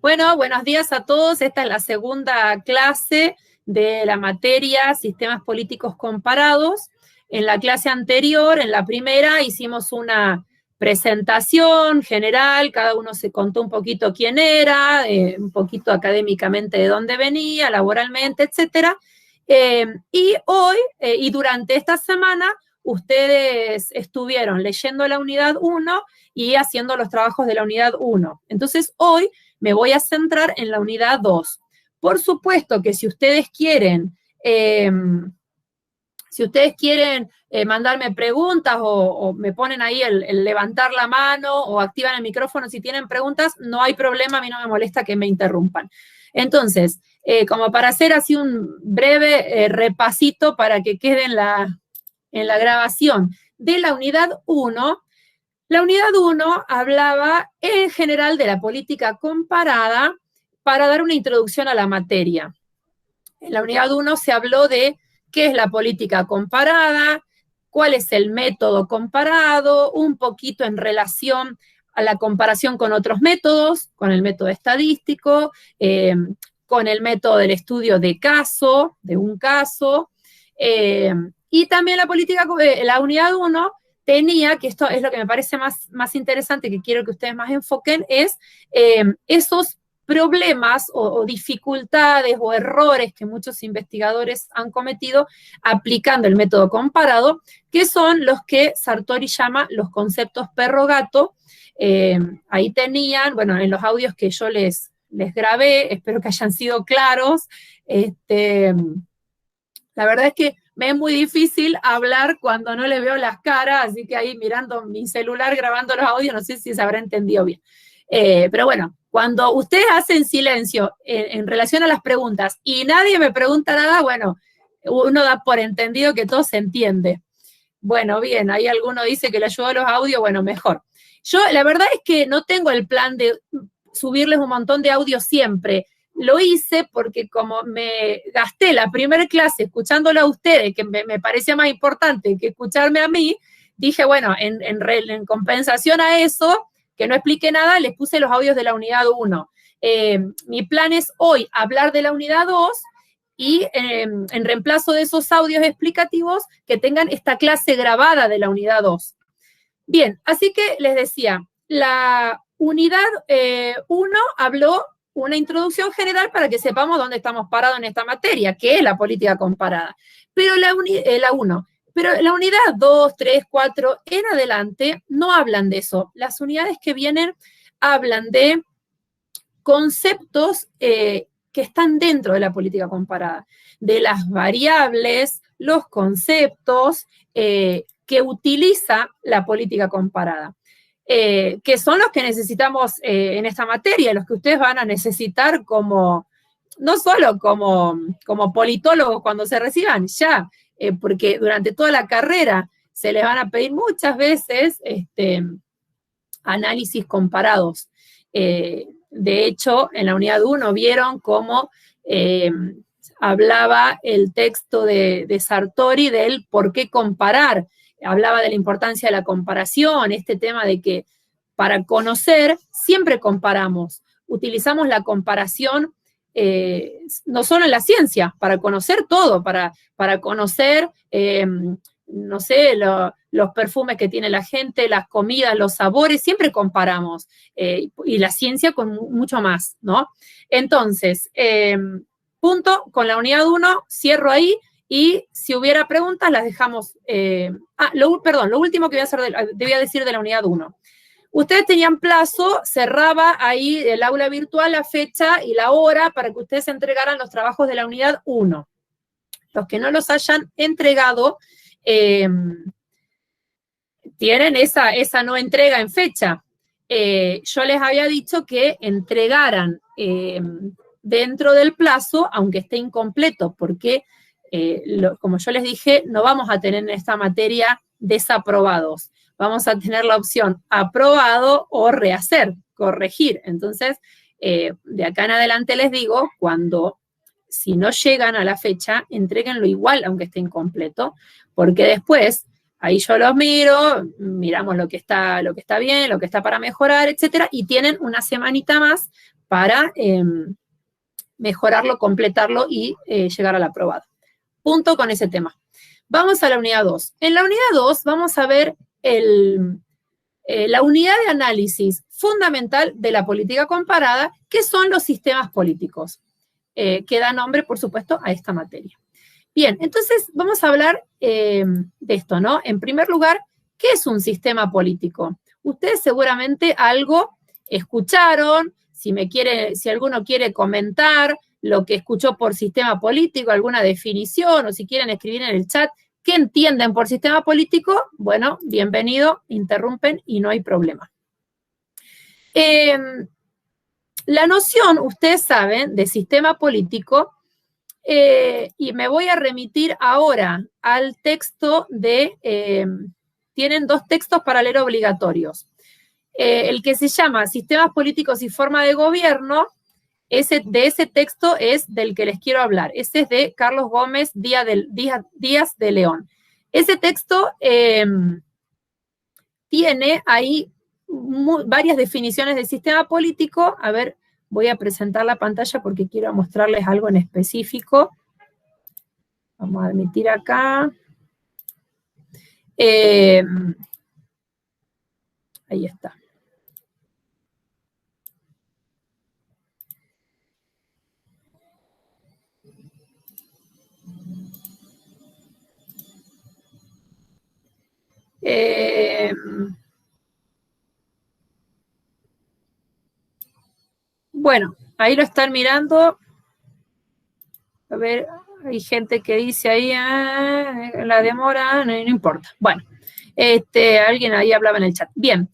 Bueno, buenos días a todos. Esta es la segunda clase de la materia Sistemas Políticos Comparados. En la clase anterior, en la primera, hicimos una presentación general, cada uno se contó un poquito quién era, un poquito académicamente de dónde venía, laboralmente, etcétera. Y hoy, y durante esta semana, ustedes estuvieron leyendo la unidad 1 y haciendo los trabajos de la unidad 1. Entonces, hoy me voy a centrar en la unidad 2. Por supuesto que si ustedes quieren mandarme preguntas o me ponen ahí el levantar la mano o activan el micrófono si tienen preguntas, no hay problema, a mí no me molesta que me interrumpan. Entonces, como para hacer así un breve repasito para que quede en la grabación de la unidad 1, la unidad 1 hablaba en general de la política comparada para dar una introducción a la materia. En la unidad 1 se habló de qué es la política comparada, cuál es el método comparado, un poquito en relación a la comparación con otros métodos, con el método estadístico, con el método del estudio de caso, de un caso, y también la unidad 1 tenía, que esto es lo que me parece más interesante, que quiero que ustedes más enfoquen, es esos problemas o dificultades o errores que muchos investigadores han cometido aplicando el método comparado, que son los que Sartori llama los conceptos perro-gato. Ahí tenían, bueno, en los audios que yo les grabé, espero que hayan sido claros. La verdad es que me es muy difícil hablar cuando no le veo las caras, así que ahí mirando mi celular, grabando los audios, no sé si se habrá entendido bien. Pero bueno, cuando ustedes hacen silencio en relación a las preguntas y nadie me pregunta nada, bueno, uno da por entendido que todo se entiende. Bueno, bien, ahí alguno dice que le ayudó a los audios, bueno, mejor. Yo, la verdad es que no tengo el plan de subirles un montón de audios siempre. Lo hice porque como me gasté la primera clase escuchándolo a ustedes, que me parecía más importante que escucharme a mí, dije, bueno, en compensación a eso, que no expliqué nada, les puse los audios de la unidad 1. Mi plan es hoy hablar de la unidad 2 y en reemplazo de esos audios explicativos que tengan esta clase grabada de la unidad 2. Bien, así que les decía, la unidad 1 habló una introducción general para que sepamos dónde estamos parados en esta materia, que es la política comparada. Pero la unidad 2, 3, 4, en adelante, no hablan de eso. Las unidades que vienen hablan de conceptos que están dentro de la política comparada, de las variables, los conceptos que utiliza la política comparada. Que son los que necesitamos en esta materia, los que ustedes van a necesitar no solo como politólogos cuando se reciban, ya, porque durante toda la carrera se les van a pedir muchas veces análisis comparados. De hecho, en la unidad 1 vieron cómo hablaba el texto de Sartori del por qué comparar. Hablaba de la importancia de la comparación, este tema de que para conocer siempre comparamos, utilizamos la comparación no solo en la ciencia, para conocer todo, para conocer, no sé, los perfumes que tiene la gente, las comidas, los sabores, siempre comparamos, y la ciencia con mucho más, ¿no? Entonces, punto, con la unidad 1, cierro ahí. Y si hubiera preguntas, las dejamos. Lo último que debía decir de la unidad 1. Ustedes tenían plazo, cerraba ahí el aula virtual la fecha y la hora para que ustedes entregaran los trabajos de la unidad 1. Los que no los hayan entregado tienen esa no entrega en fecha. Yo les había dicho que entregaran dentro del plazo, aunque esté incompleto, porque como yo les dije, no vamos a tener en esta materia desaprobados. Vamos a tener la opción aprobado o rehacer, corregir. Entonces, de acá en adelante les digo, si no llegan a la fecha, entréguenlo igual, aunque esté incompleto, porque después Ahí yo los miro, miramos lo que está bien, lo que está para mejorar, etcétera, y tienen una semanita más para mejorarlo, completarlo y llegar al aprobado. Punto con ese tema. Vamos a la unidad 2. En la unidad 2 vamos a ver la unidad de análisis fundamental de la política comparada, que son los sistemas políticos, que da nombre, por supuesto, a esta materia. Bien, entonces vamos a hablar de esto, ¿no? En primer lugar, ¿qué es un sistema político? Ustedes seguramente algo escucharon, si alguno quiere comentar lo que escuchó por sistema político, alguna definición, o si quieren escribir en el chat, ¿qué entienden por sistema político? Bueno, bienvenido, interrumpen y no hay problema. La noción, ustedes saben, de sistema político, y me voy a remitir ahora al texto tienen dos textos para leer obligatorios. El que se llama Sistemas Políticos y Forma de Gobierno, de ese texto es del que les quiero hablar. Ese es de Carlos Gómez Díaz de León. Ese texto tiene ahí varias definiciones de sistema político. A ver, voy a presentar la pantalla porque quiero mostrarles algo en específico. Vamos a admitir acá. Ahí está. Bueno, ahí lo están mirando. A ver, hay gente que dice ahí, la demora, no importa. Bueno, alguien ahí hablaba en el chat. Bien.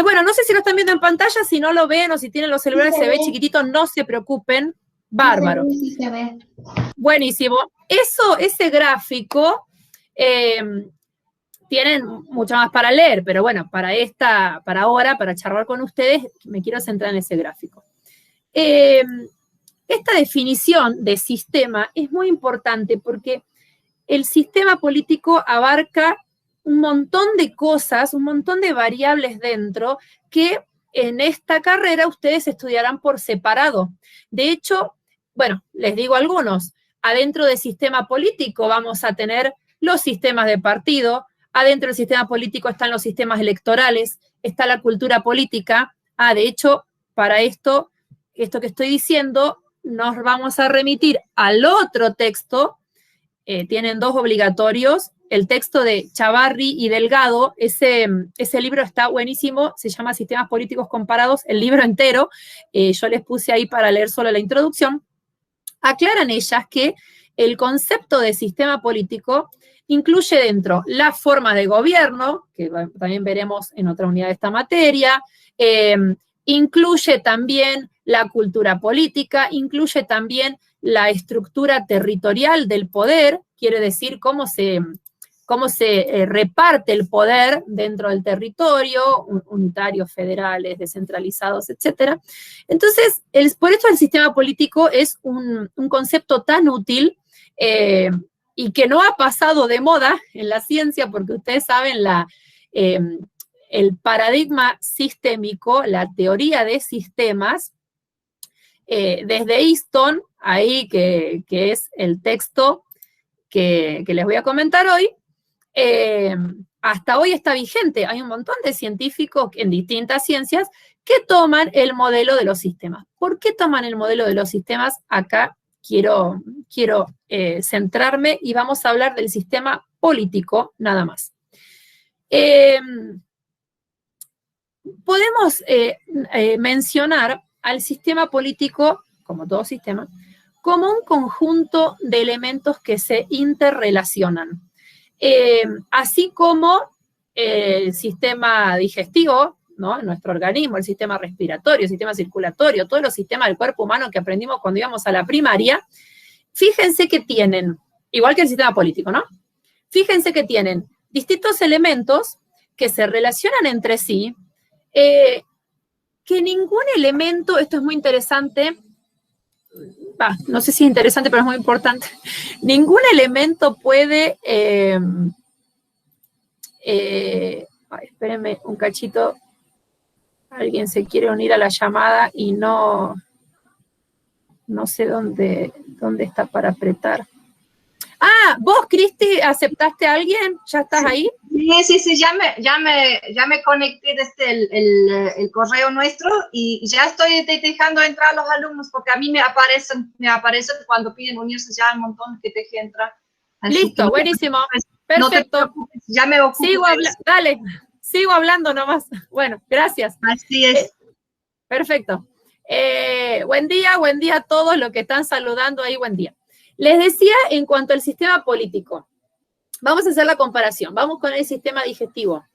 Bueno, no sé si lo están viendo en pantalla, si no lo ven o si tienen los celulares, se ve chiquitito, no se preocupen. Bárbaro. Sí se ve. Buenísimo. Ese gráfico, tienen mucho más para leer, pero bueno, para ahora, para charlar con ustedes, me quiero centrar en ese gráfico. Esta definición de sistema es muy importante porque el sistema político abarca un montón de cosas, un montón de variables dentro que en esta carrera ustedes estudiarán por separado. De hecho, bueno, les digo algunos, adentro del sistema político vamos a tener los sistemas de partido, adentro del sistema político están los sistemas electorales, está la cultura política. De hecho, para esto que estoy diciendo, nos vamos a remitir al otro texto, tienen dos obligatorios, el texto de Chavarri y Delgado, ese libro está buenísimo, se llama Sistemas Políticos Comparados, el libro entero, yo les puse ahí para leer solo la introducción. Aclaran ellas que el concepto de sistema político incluye dentro las formas de gobierno, que también veremos en otra unidad de esta materia, incluye también la cultura política, incluye también la estructura territorial del poder, quiere decir cómo se reparte el poder dentro del territorio, unitarios, federales, descentralizados, etc. Entonces, por eso el sistema político es un concepto tan útil y que no ha pasado de moda en la ciencia, porque ustedes saben el paradigma sistémico, la teoría de sistemas, desde Easton, ahí que es el texto que les voy a comentar hoy, hasta hoy está vigente. Hay un montón de científicos en distintas ciencias que toman el modelo de los sistemas. ¿Por qué toman el modelo de los sistemas? Acá quiero centrarme y vamos a hablar del sistema político nada más. Podemos mencionar al sistema político, como todo sistema, como un conjunto de elementos que se interrelacionan. Así como el sistema digestivo, ¿no? Nuestro organismo, el sistema respiratorio, el sistema circulatorio, todos los sistemas del cuerpo humano que aprendimos cuando íbamos a la primaria, fíjense que tienen, igual que el sistema político, ¿no? Fíjense que tienen distintos elementos que se relacionan entre sí, que ningún elemento, esto es muy interesante, no sé si es interesante, pero es muy importante, ningún elemento puede Espérenme un cachito. Alguien se quiere unir a la llamada y no sé dónde está para apretar. Ah, vos, Cristi, ¿aceptaste a alguien? ¿Ya estás ahí? Sí, ya me conecté desde el correo nuestro y ya estoy dejando entrar a los alumnos porque a mí me aparecen cuando piden unirse ya un montón que deje entrar. Listo, buenísimo. Perfecto. No te preocupes, ya me ocupo. Dale, sigo hablando nomás. Bueno, gracias. Así es. Perfecto. Buen día a todos los que están saludando ahí, buen día. Les decía en cuanto al sistema político, vamos a hacer la comparación, vamos con el sistema digestivo,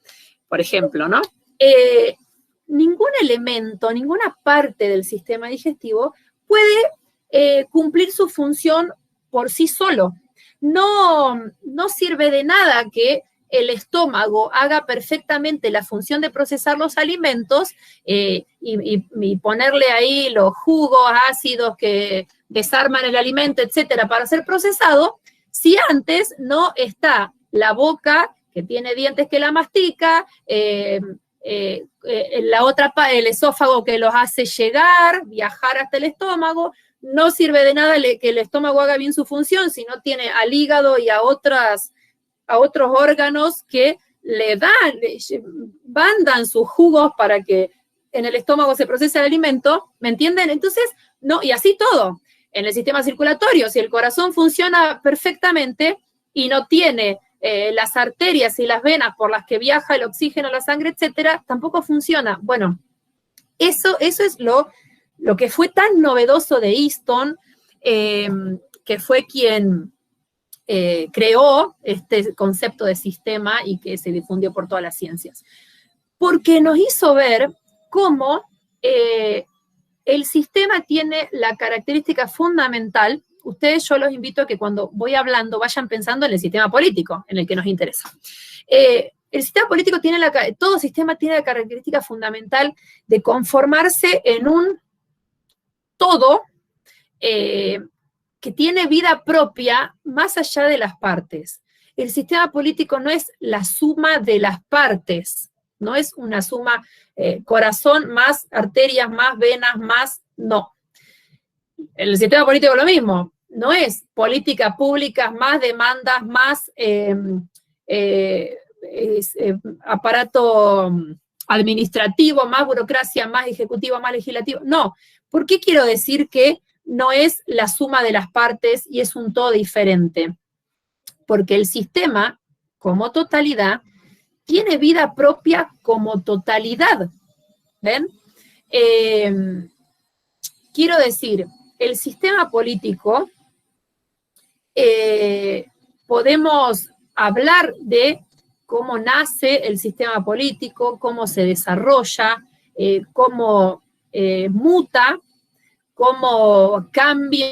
por ejemplo, ¿no? Ningún elemento, ninguna parte del sistema digestivo puede cumplir su función por sí solo. No sirve de nada que el estómago haga perfectamente la función de procesar los alimentos y ponerle ahí los jugos ácidos que desarman el alimento, etcétera, para ser procesado, si antes no está la boca, que tiene dientes que la mastica, la otra, el esófago que los hace llegar, viajar hasta el estómago. No sirve de nada que el estómago haga bien su función si no tiene al hígado y a otros órganos que mandan sus jugos para que en el estómago se procese el alimento, ¿me entienden? Entonces, no, y así todo. En el sistema circulatorio, si el corazón funciona perfectamente y no tiene las arterias y las venas por las que viaja el oxígeno a la sangre, etcétera, tampoco funciona. Bueno, eso es lo que fue tan novedoso de Easton, que fue quien creó este concepto de sistema y que se difundió por todas las ciencias. Porque nos hizo ver cómo el sistema tiene la característica fundamental. Ustedes, yo los invito a que cuando voy hablando vayan pensando en el sistema político, en el que nos interesa. El sistema político todo sistema tiene la característica fundamental de conformarse en un todo que tiene vida propia más allá de las partes. El sistema político no es la suma de las partes, no es una suma corazón más arterias, más venas, más, no. El sistema político es lo mismo, no es políticas públicas, más demandas, más aparato administrativo, más burocracia, más ejecutivo, más legislativo. No. ¿Por qué quiero decir que no es la suma de las partes y es un todo diferente? Porque el sistema, como totalidad, tiene vida propia como totalidad. ¿Ven? Quiero decir, el sistema político, podemos hablar de cómo nace el sistema político, cómo se desarrolla, cómo muta, cómo cambia.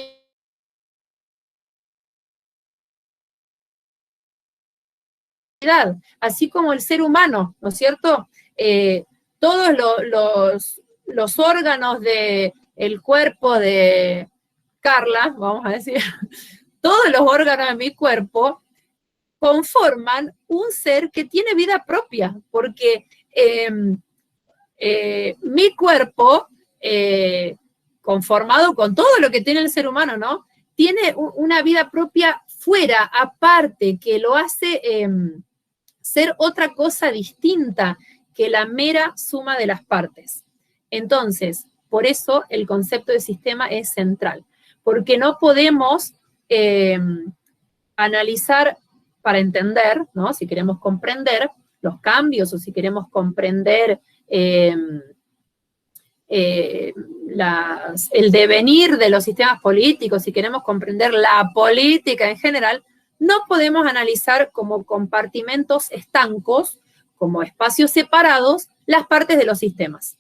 Así como el ser humano, ¿no es cierto? Todos los órganos del cuerpo de Carla, vamos a decir, todos los órganos de mi cuerpo conforman un ser que tiene vida propia, porque mi cuerpo, conformado con todo lo que tiene el ser humano, ¿no? Tiene una vida propia fuera, aparte, que lo hace ser otra cosa distinta que la mera suma de las partes. Entonces, por eso el concepto de sistema es central, porque no podemos analizar para entender, ¿no? Si queremos comprender los cambios o si queremos comprender el devenir de los sistemas políticos, si queremos comprender la política en general, no podemos analizar como compartimentos estancos, como espacios separados, las partes de los sistemas.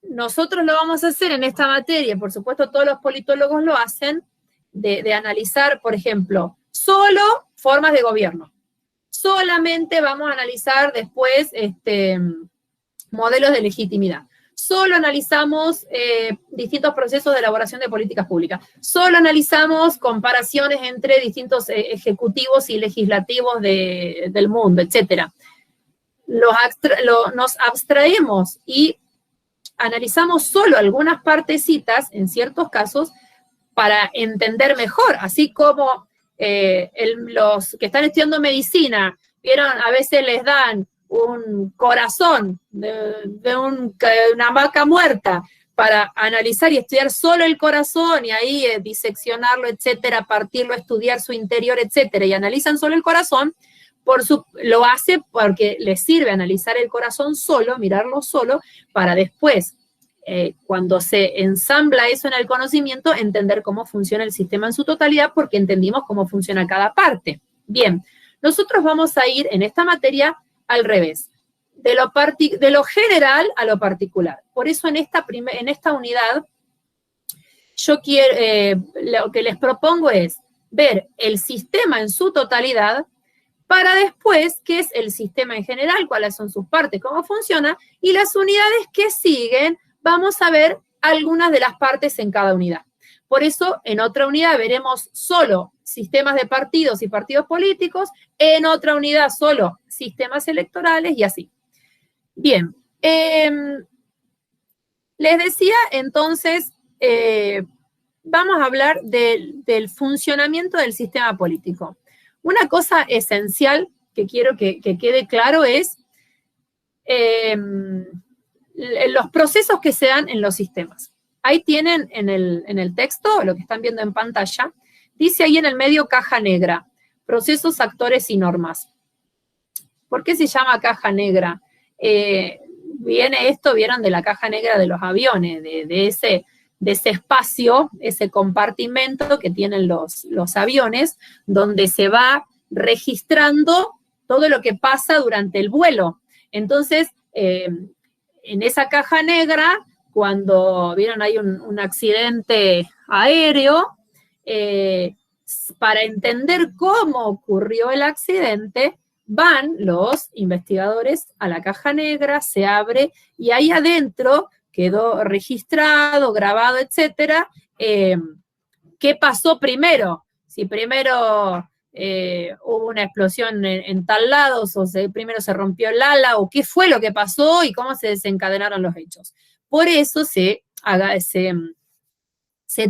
Nosotros lo vamos a hacer en esta materia, por supuesto todos los politólogos lo hacen, de analizar, por ejemplo, solo formas de gobierno. Solamente vamos a analizar después modelos de legitimidad. solo analizamos distintos procesos de elaboración de políticas públicas, solo analizamos comparaciones entre distintos ejecutivos y legislativos del mundo, etc. Nos abstraemos y analizamos solo algunas partecitas, en ciertos casos, para entender mejor, así como los que están estudiando medicina, vieron, a veces les dan un corazón de una vaca muerta para analizar y estudiar solo el corazón y ahí diseccionarlo, etcétera, partirlo, estudiar su interior, etcétera, y analizan solo el corazón, lo hace porque les sirve analizar el corazón solo, mirarlo solo, para después, cuando se ensambla eso en el conocimiento, entender cómo funciona el sistema en su totalidad, porque entendimos cómo funciona cada parte. Bien, nosotros vamos a ir en esta materia al revés, de lo general a lo particular. Por eso en esta unidad, yo quiero, lo que les propongo es ver el sistema en su totalidad, para después, qué es el sistema en general, cuáles son sus partes, cómo funciona, y las unidades que siguen, vamos a ver algunas de las partes en cada unidad. Por eso, en otra unidad veremos solo sistemas de partidos y partidos políticos, en otra unidad solo sistemas electorales y así. Bien, les decía entonces, vamos a hablar del funcionamiento del sistema político. Una cosa esencial que quiero que quede claro es los procesos que se dan en los sistemas. Ahí tienen en el texto, lo que están viendo en pantalla, dice ahí en el medio caja negra, procesos, actores y normas. ¿Por qué se llama caja negra? Viene esto, vieron, de la caja negra de los aviones, de ese espacio, ese compartimento que tienen los aviones, donde se va registrando todo lo que pasa durante el vuelo. Entonces, en esa caja negra, cuando vieron hay un accidente aéreo, para entender cómo ocurrió el accidente, van los investigadores a la caja negra, se abre, y ahí adentro quedó registrado, grabado, etcétera, qué pasó primero, si primero hubo una explosión en tal lado, o primero se rompió el ala, o qué fue lo que pasó y cómo se desencadenaron los hechos. Por eso se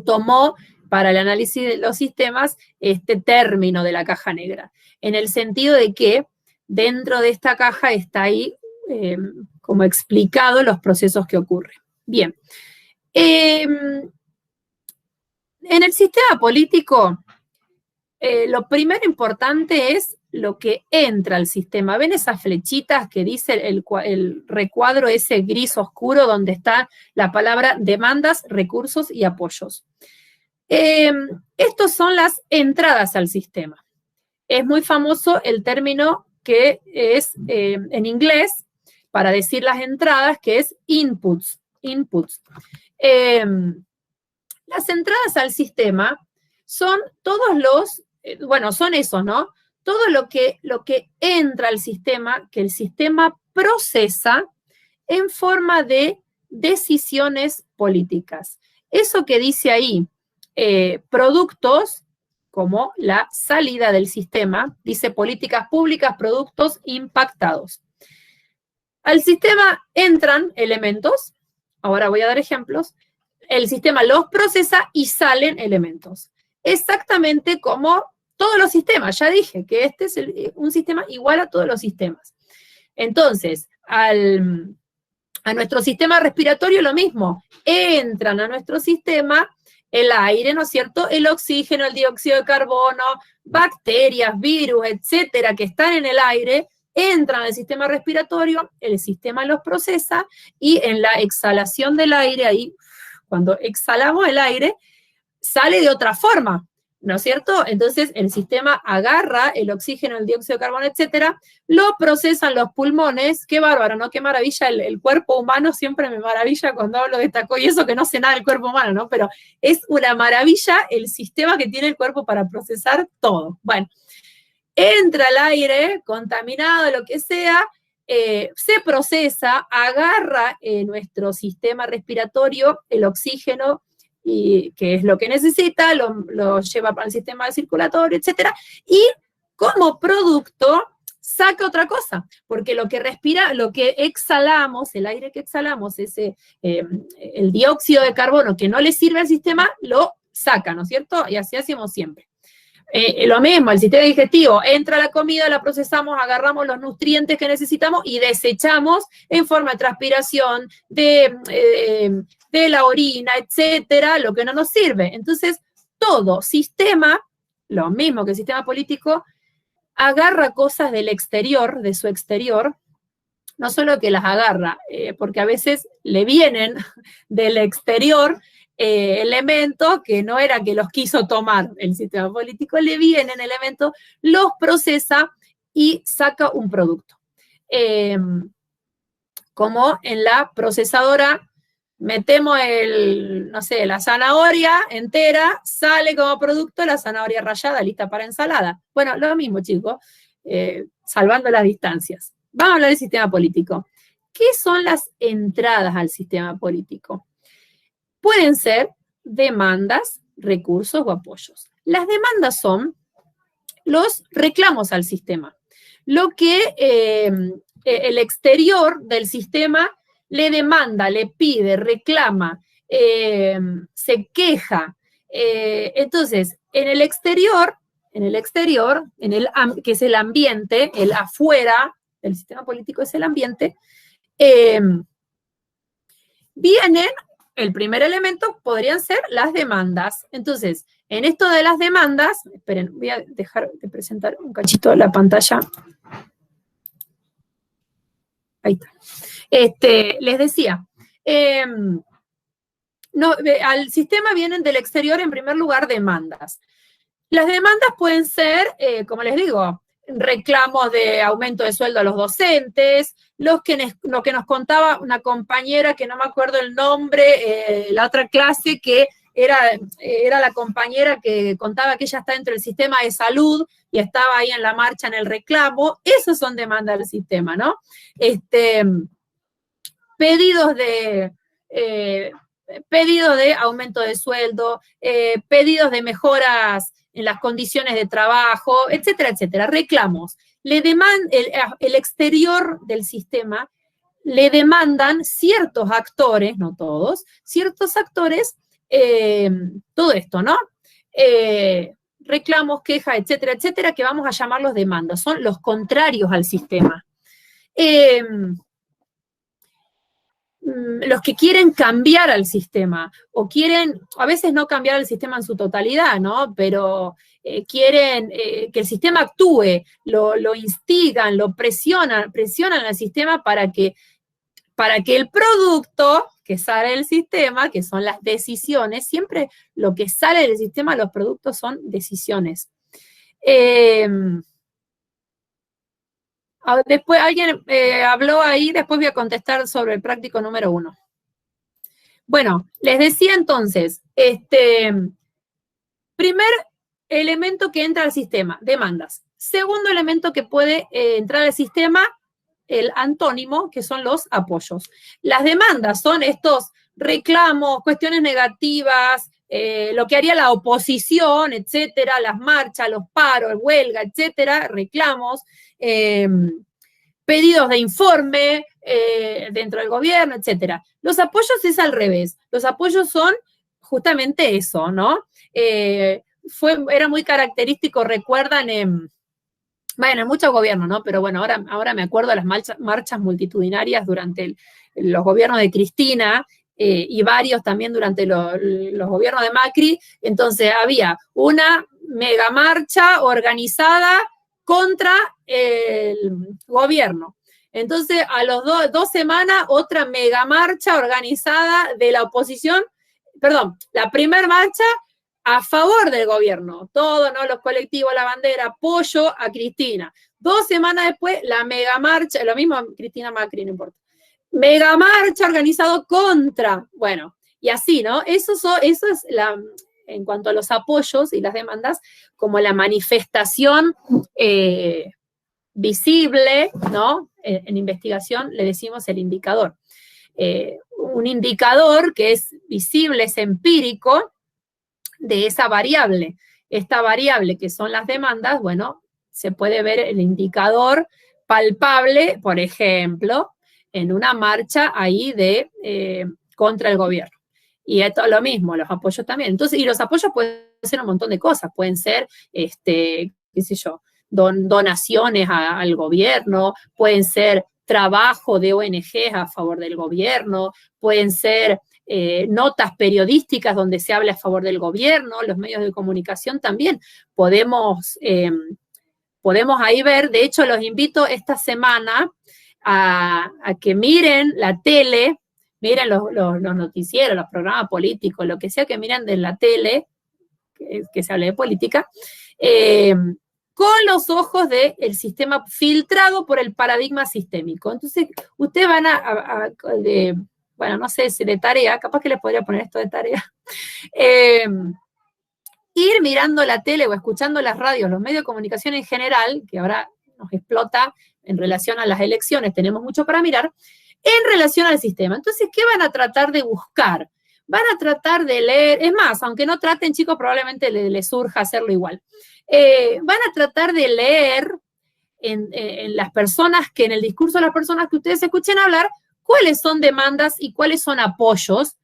tomó para el análisis de los sistemas este término de la caja negra, en el sentido de que dentro de esta caja está ahí como explicado los procesos que ocurren. Bien, en el sistema político, lo primero importante es lo que entra al sistema. ¿Ven esas flechitas que dice el recuadro ese gris oscuro donde está la palabra demandas, recursos y apoyos? Estos son las entradas al sistema. Es muy famoso el término que es en inglés para decir las entradas, que es inputs. Las entradas al sistema son todos los, son esos, ¿no? Todo lo que entra al sistema, que el sistema procesa en forma de decisiones políticas. Eso que dice ahí, productos, como la salida del sistema, dice políticas públicas, productos impactados. Al sistema entran elementos, ahora voy a dar ejemplos, el sistema los procesa y salen elementos. Exactamente como todos los sistemas, ya dije que este es un sistema igual a todos los sistemas. Entonces, a nuestro sistema respiratorio lo mismo, entran a nuestro sistema el aire, ¿no es cierto?, el oxígeno, el dióxido de carbono, bacterias, virus, etcétera, que están en el aire, entran al sistema respiratorio, el sistema los procesa y en la exhalación del aire, ahí, cuando exhalamos el aire, sale de otra forma, ¿no es cierto? Entonces el sistema agarra el oxígeno, el dióxido de carbono, etcétera, lo procesan los pulmones, qué bárbaro, ¿no? Qué maravilla el cuerpo humano, siempre me maravilla cuando hablo de esta cosa, y eso que no sé nada del cuerpo humano, ¿no? Pero es una maravilla el sistema que tiene el cuerpo para procesar todo. Bueno, entra el aire contaminado, lo que sea, se procesa, agarra nuestro sistema respiratorio el oxígeno, y, que es lo que necesita, lo lleva para el sistema circulatorio, etcétera, y como producto saca otra cosa, porque lo que respira, lo que exhalamos, el aire que exhalamos, el dióxido de carbono que no le sirve al sistema, lo saca, ¿no es cierto? Y así hacemos siempre. Lo mismo, el sistema digestivo, entra la comida, la procesamos, agarramos los nutrientes que necesitamos y desechamos en forma de transpiración, de la orina, etcétera, lo que no nos sirve. Entonces, todo sistema, lo mismo que el sistema político, agarra cosas del exterior, de su exterior, no solo que las agarra, porque a veces le vienen del exterior elementos que no era que los quiso tomar el sistema político, le vienen elementos, los procesa y saca un producto. Como en la procesadora metemos no sé, la zanahoria entera, sale como producto la zanahoria rallada, lista para ensalada. Bueno, lo mismo, chicos, salvando las distancias. Vamos a hablar del sistema político. ¿Qué son las entradas al sistema político? Pueden ser demandas, recursos o apoyos. Las demandas son los reclamos al sistema. Lo que el exterior del sistema le demanda, le pide, reclama, se queja. Entonces, en el exterior, que es el ambiente, el afuera del sistema político es el ambiente, vienen, el primer elemento podrían ser las demandas. Entonces, en esto de las demandas, esperen, voy a dejar de presentar un cachito de la pantalla. Ahí está. Les decía, al sistema vienen del exterior, en primer lugar, demandas. Las demandas pueden ser, como les digo, reclamos de aumento de sueldo a los docentes, lo que nos contaba una compañera, que no me acuerdo el nombre, la otra clase, que era la compañera que contaba que ella está dentro del sistema de salud y estaba ahí en la marcha, en el reclamo. Esas son demandas del sistema, ¿no? Pedidos de aumento de sueldo, pedidos de mejoras en las condiciones de trabajo, etcétera, etcétera. Reclamos. El exterior del sistema le demandan ciertos actores, no todos, ciertos actores, todo esto, ¿no? Reclamos, quejas, etcétera, etcétera, que vamos a llamarlos demandas. Son los contrarios al sistema. Los que quieren cambiar al sistema, o quieren, a veces no cambiar al sistema en su totalidad, ¿no? Pero quieren que el sistema actúe, lo instigan, lo presionan al sistema para que el producto que sale del sistema, que son las decisiones, siempre lo que sale del sistema, los productos son decisiones. Después alguien habló ahí, después voy a contestar sobre el práctico número 1. Bueno, les decía entonces, primer elemento que entra al sistema, demandas. Segundo elemento que puede entrar al sistema, el antónimo, que son los apoyos. Las demandas son estos reclamos, cuestiones negativas, lo que haría la oposición, etcétera, las marchas, los paros, huelga, etcétera, reclamos, pedidos de informe dentro del gobierno, etcétera. Los apoyos es al revés. Los apoyos son justamente eso, ¿no? Era muy característico, recuerdan, en muchos gobiernos, ¿no? Pero bueno, ahora me acuerdo de las marchas multitudinarias durante los gobiernos de Cristina, y varios también durante los gobiernos de Macri. Entonces había una mega marcha organizada contra el gobierno. Entonces, a las 2 semanas, otra mega marcha organizada de la oposición, la primera marcha a favor del gobierno, todos, ¿no? Los colectivos, la bandera, apoyo a Cristina. 2 semanas después, la mega marcha, lo mismo Cristina Macri, no importa. Mega marcha organizado contra, bueno, y así, ¿no? Eso es en cuanto a los apoyos y las demandas, como la manifestación visible, ¿no? en investigación le decimos el indicador. Un indicador que es visible, es empírico, de esa variable. Esta variable que son las demandas, bueno, se puede ver el indicador palpable, por ejemplo, en una marcha ahí de contra el gobierno. Y esto lo mismo, los apoyos también. Entonces, y los apoyos pueden ser un montón de cosas, pueden ser, qué sé yo, donaciones al gobierno, pueden ser trabajo de ONGs a favor del gobierno, pueden ser notas periodísticas donde se habla a favor del gobierno, los medios de comunicación también. Podemos ahí ver, de hecho los invito esta semana a que miren la tele, miren los noticieros, los programas políticos, lo que sea que miren de la tele, que se hable de política, con los ojos del sistema filtrado por el paradigma sistémico. Entonces, ustedes van bueno, no sé si de tarea, capaz que les podría poner esto de tarea, ir mirando la tele o escuchando las radios, los medios de comunicación en general, que ahora nos explota en relación a las elecciones, tenemos mucho para mirar, en relación al sistema. Entonces, ¿qué van a tratar de buscar? Van a tratar de leer, es más, aunque no traten, chicos, probablemente les surja hacerlo igual. Van a tratar de leer en las personas, en el discurso de las personas que ustedes escuchen hablar, cuáles son demandas y cuáles son apoyos,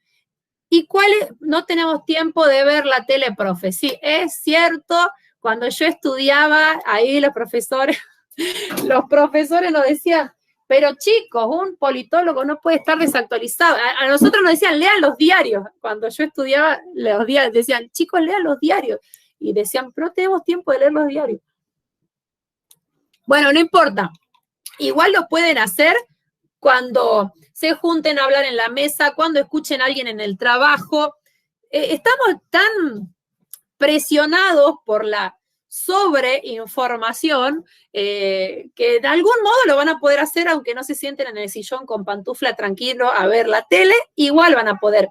y cuáles no tenemos tiempo de ver la tele, profe. Sí, es cierto, cuando yo estudiaba, ahí los profesores nos decían, pero chicos, un politólogo no puede estar desactualizado. A nosotros nos decían, lean los diarios. Cuando yo estudiaba los diarios, decían, chicos, lean los diarios. Y decían, pero no tenemos tiempo de leer los diarios. Bueno, no importa. Igual lo pueden hacer cuando se junten a hablar en la mesa, cuando escuchen a alguien en el trabajo. Estamos tan presionados por la sobreinformación que de algún modo lo van a poder hacer, aunque no se sienten en el sillón con pantufla tranquilo a ver la tele, igual van a poder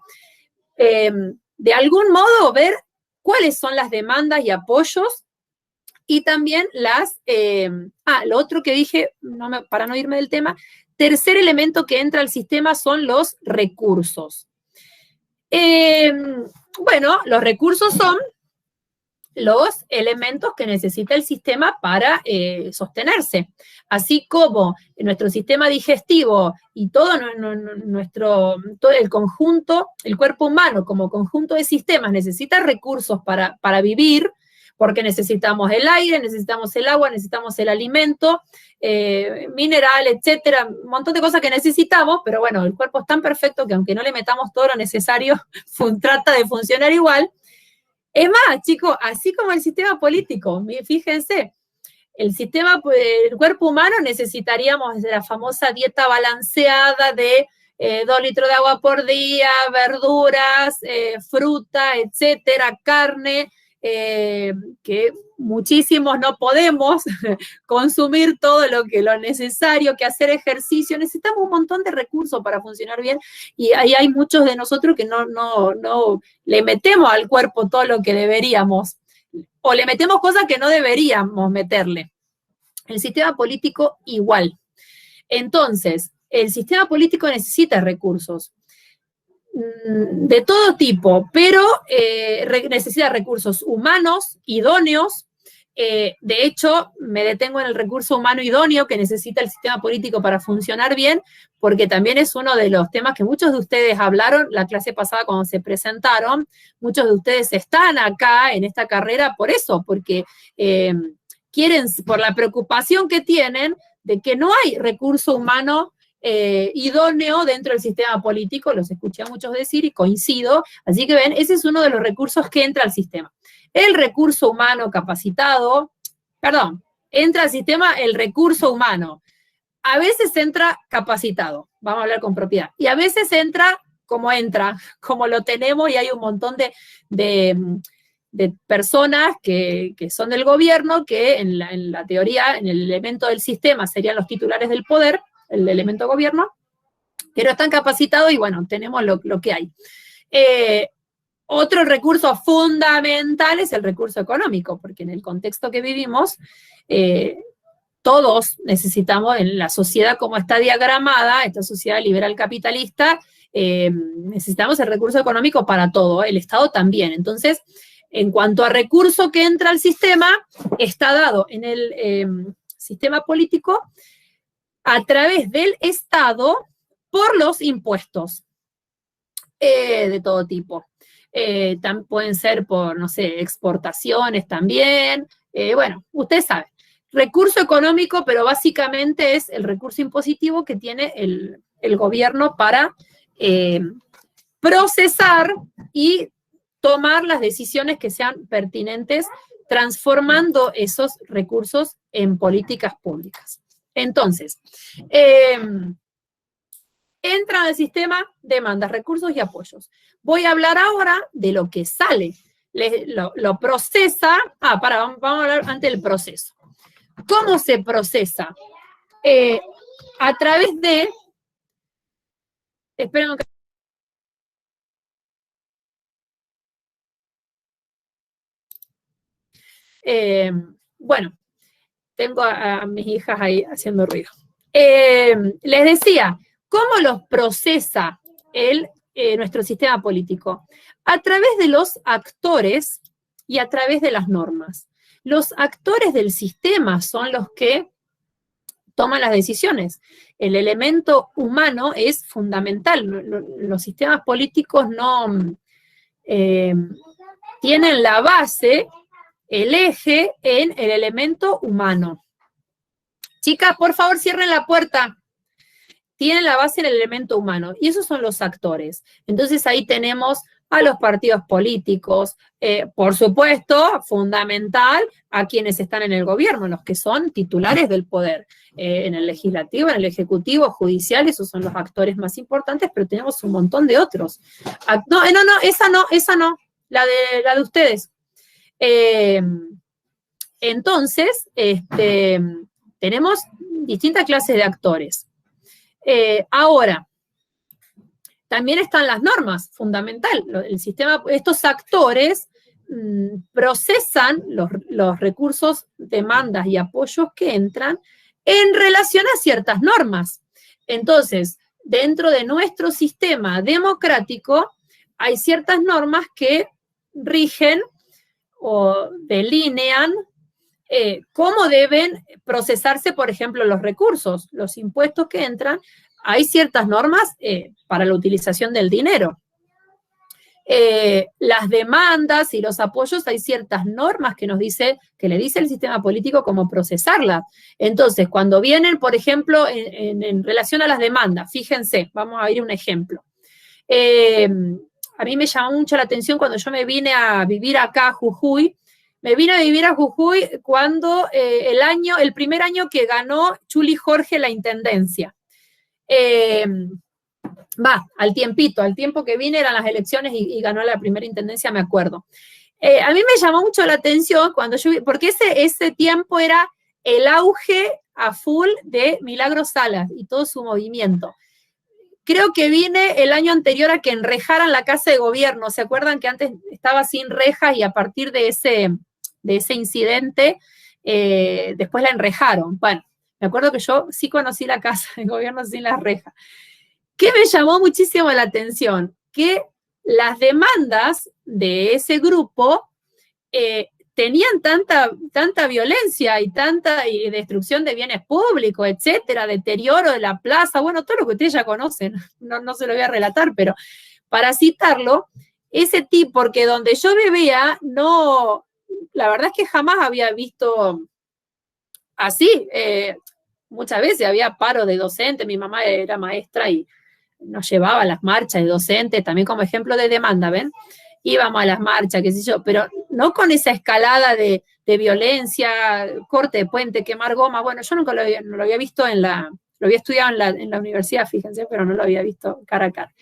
de algún modo ver cuáles son las demandas y apoyos, y también lo otro que dije, para no irme del tema, tercer elemento que entra al sistema son los recursos. Bueno, los recursos son los elementos que necesita el sistema para sostenerse. Así como nuestro sistema digestivo y todo el conjunto, el cuerpo humano como conjunto de sistemas necesita recursos para vivir, porque necesitamos el aire, necesitamos el agua, necesitamos el alimento, mineral, etcétera, un montón de cosas que necesitamos, pero bueno, el cuerpo es tan perfecto que aunque no le metamos todo lo necesario, trata de funcionar igual. Es más, chicos, así como el sistema político, fíjense, el cuerpo humano necesitaríamos de la famosa dieta balanceada de 2 litros de agua por día, verduras, fruta, etcétera, carne, que muchísimos no podemos consumir todo lo necesario, que hacer ejercicio, necesitamos un montón de recursos para funcionar bien, y ahí hay muchos de nosotros que no le metemos al cuerpo todo lo que deberíamos, o le metemos cosas que no deberíamos meterle. El sistema político igual. Entonces, el sistema político necesita recursos de todo tipo, pero necesita recursos humanos, idóneos. De hecho, me detengo en el recurso humano idóneo que necesita el sistema político para funcionar bien, porque también es uno de los temas que muchos de ustedes hablaron la clase pasada cuando se presentaron. Muchos de ustedes están acá en esta carrera por eso, porque quieren, por la preocupación que tienen de que no hay recurso humano idóneo dentro del sistema político, los escuché a muchos decir y coincido, así que ven, ese es uno de los recursos que entra al sistema. El recurso humano capacitado, entra al sistema el recurso humano. A veces entra capacitado, vamos a hablar con propiedad, y a veces entra, como lo tenemos, y hay un montón de personas que son del gobierno, que en la teoría, en el elemento del sistema, serían los titulares del poder, el elemento gobierno, pero están capacitados y bueno, tenemos lo que hay. Otro recurso fundamental es el recurso económico, porque en el contexto que vivimos, todos necesitamos, en la sociedad como está diagramada, esta sociedad liberal capitalista, necesitamos el recurso económico para todo, el Estado también. Entonces, en cuanto a recurso que entra al sistema, está dado en el sistema político a través del Estado por los impuestos de todo tipo. Pueden ser por, no sé, exportaciones también. Bueno, usted sabe. Recurso económico, pero básicamente es el recurso impositivo que tiene el gobierno para procesar y tomar las decisiones que sean pertinentes, transformando esos recursos en políticas públicas. Entonces, entran al sistema demandas, recursos y apoyos. Voy a hablar ahora de lo que sale. Lo procesa. Vamos a hablar antes del proceso. ¿Cómo se procesa? A través de... Esperen que... bueno, tengo a mis hijas ahí haciendo ruido. Les decía, ¿cómo los procesa nuestro sistema político? A través de los actores y a través de las normas. Los actores del sistema son los que toman las decisiones. El elemento humano es fundamental. Los sistemas políticos no tienen la base, el eje en el elemento humano. Chicas, por favor, cierren la puerta. Tienen la base en el elemento humano, y esos son los actores. Entonces ahí tenemos a los partidos políticos, por supuesto, fundamental, a quienes están en el gobierno, los que son titulares del poder, en el legislativo, en el ejecutivo, judicial, esos son los actores más importantes, pero tenemos un montón de otros. Esa no, la de ustedes. Entonces, tenemos distintas clases de actores. Ahora, también están las normas, fundamental. El sistema, estos actores procesan los recursos, demandas y apoyos que entran en relación a ciertas normas. Entonces, dentro de nuestro sistema democrático, hay ciertas normas que rigen o delinean cómo deben procesarse, por ejemplo, los recursos, los impuestos que entran. Hay ciertas normas para la utilización del dinero. Las demandas y los apoyos, hay ciertas normas que le dice el sistema político cómo procesarlas. Entonces, cuando vienen, por ejemplo, en relación a las demandas, fíjense, vamos a ir a un ejemplo. A mí me llamó mucho la atención cuando yo me vine a vivir acá a Jujuy. Me vine a vivir a Jujuy cuando el primer año que ganó Chuli Jorge la intendencia. Al tiempo que vine eran las elecciones y ganó la primera intendencia, me acuerdo. A mí me llamó mucho la atención cuando porque ese tiempo era el auge a full de Milagros Salas y todo su movimiento. Creo que vine el año anterior a que enrejaran la Casa de Gobierno. ¿Se acuerdan que antes estaba sin rejas y a partir de ese incidente después la enrejaron? Bueno, me acuerdo que yo sí conocí la Casa de Gobierno sin las rejas. ¿Qué me llamó muchísimo la atención? Que las demandas de ese grupo tenían tanta violencia y destrucción de bienes públicos, etcétera, deterioro de la plaza, bueno, todo lo que ustedes ya conocen, no se lo voy a relatar, pero para citarlo, ese tipo, porque donde yo vivía, la verdad es que jamás había visto así, muchas veces había paro de docentes, mi mamá era maestra y nos llevaba a las marchas de docentes, también como ejemplo de demanda, ¿ven? Íbamos a las marchas, qué sé yo, pero no con esa escalada de violencia, corte de puente, quemar goma. Bueno, yo nunca no lo había visto lo había estudiado en la universidad, fíjense, pero no lo había visto cara a cara.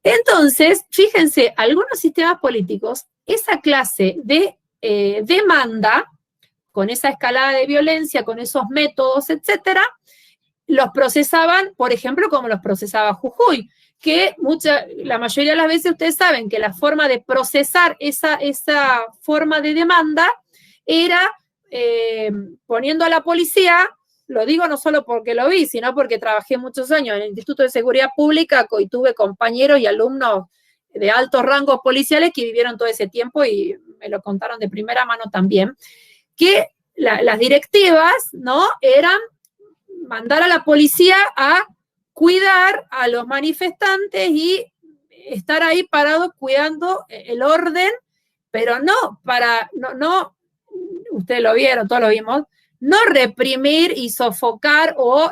Entonces, fíjense, algunos sistemas políticos, esa clase de demanda, con esa escalada de violencia, con esos métodos, etcétera, los procesaban, por ejemplo, como los procesaba Jujuy, que la mayoría de las veces ustedes saben que la forma de procesar esa forma de demanda era poniendo a la policía, lo digo no solo porque lo vi, sino porque trabajé muchos años en el Instituto de Seguridad Pública y tuve compañeros y alumnos de altos rangos policiales que vivieron todo ese tiempo y me lo contaron de primera mano también, que las directivas, ¿no?, eran mandar a la policía a cuidar a los manifestantes y estar ahí parados cuidando el orden, pero no ustedes lo vieron, todos lo vimos, no reprimir y sofocar o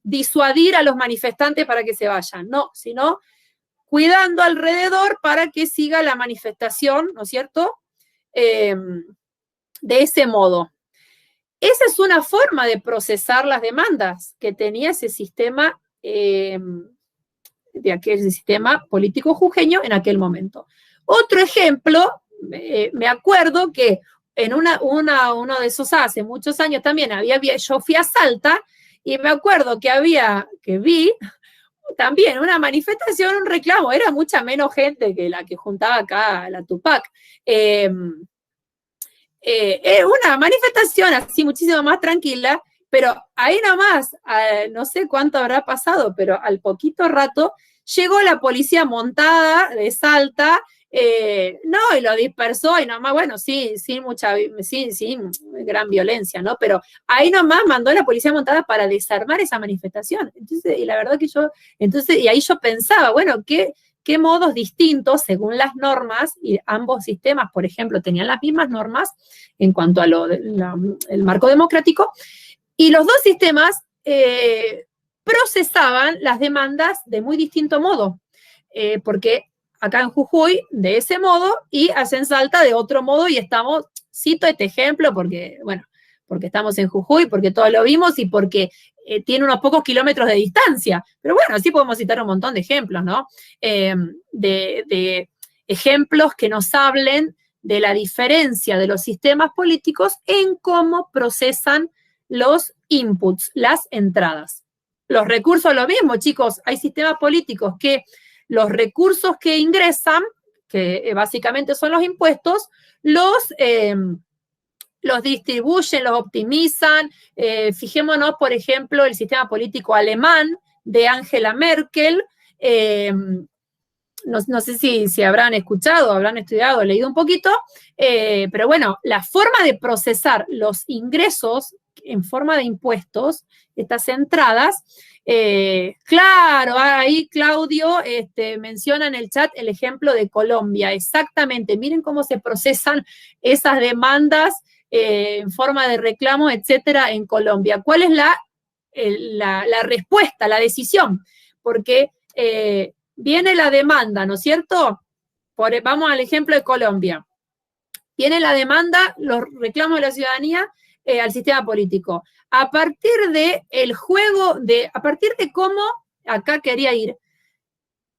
disuadir a los manifestantes para que se vayan, no, sino cuidando alrededor para que siga la manifestación, ¿no es cierto?, de ese modo. Esa es una forma de procesar las demandas que tenía ese sistema, de aquel sistema político jujeño en aquel momento. Otro ejemplo, me acuerdo que en uno de esos hace muchos años también yo fui a Salta y me acuerdo que vi también una manifestación, un reclamo, era mucha menos gente que la que juntaba acá la Tupac. Una manifestación así muchísimo más tranquila, pero ahí nomás, no sé cuánto habrá pasado, pero al poquito rato llegó la policía montada de Salta, y lo dispersó, y nomás, bueno, sin gran violencia, ¿no? Pero ahí nomás mandó la policía montada para desarmar esa manifestación. Entonces, y la verdad que y ahí yo pensaba, bueno, ¿qué modos distintos según las normas? Y ambos sistemas, por ejemplo, tenían las mismas normas en cuanto a el marco democrático, y los dos sistemas procesaban las demandas de muy distinto modo, porque acá en Jujuy de ese modo y allá en Salta de otro modo, y cito este ejemplo porque estamos en Jujuy, porque todos lo vimos y porque tiene unos pocos kilómetros de distancia, pero bueno, así podemos citar un montón de ejemplos, ¿no? De ejemplos que nos hablen de la diferencia de los sistemas políticos en cómo procesan los inputs, las entradas. Los recursos, lo mismo, chicos, hay sistemas políticos que los recursos que ingresan, que básicamente son los impuestos, los distribuyen, los optimizan. Fijémonos, por ejemplo, el sistema político alemán de Angela Merkel. No sé si habrán escuchado, habrán estudiado, leído un poquito, pero bueno, la forma de procesar los ingresos en forma de impuestos, estas entradas, claro, ahí Claudio menciona en el chat el ejemplo de Colombia, exactamente, miren cómo se procesan esas demandas en forma de reclamo, etcétera, en Colombia. ¿Cuál es la respuesta, la decisión? Porque viene la demanda, ¿no es cierto? Vamos al ejemplo de Colombia. Viene la demanda, los reclamos de la ciudadanía al sistema político. A partir de el juego, a partir de cómo, acá quería ir,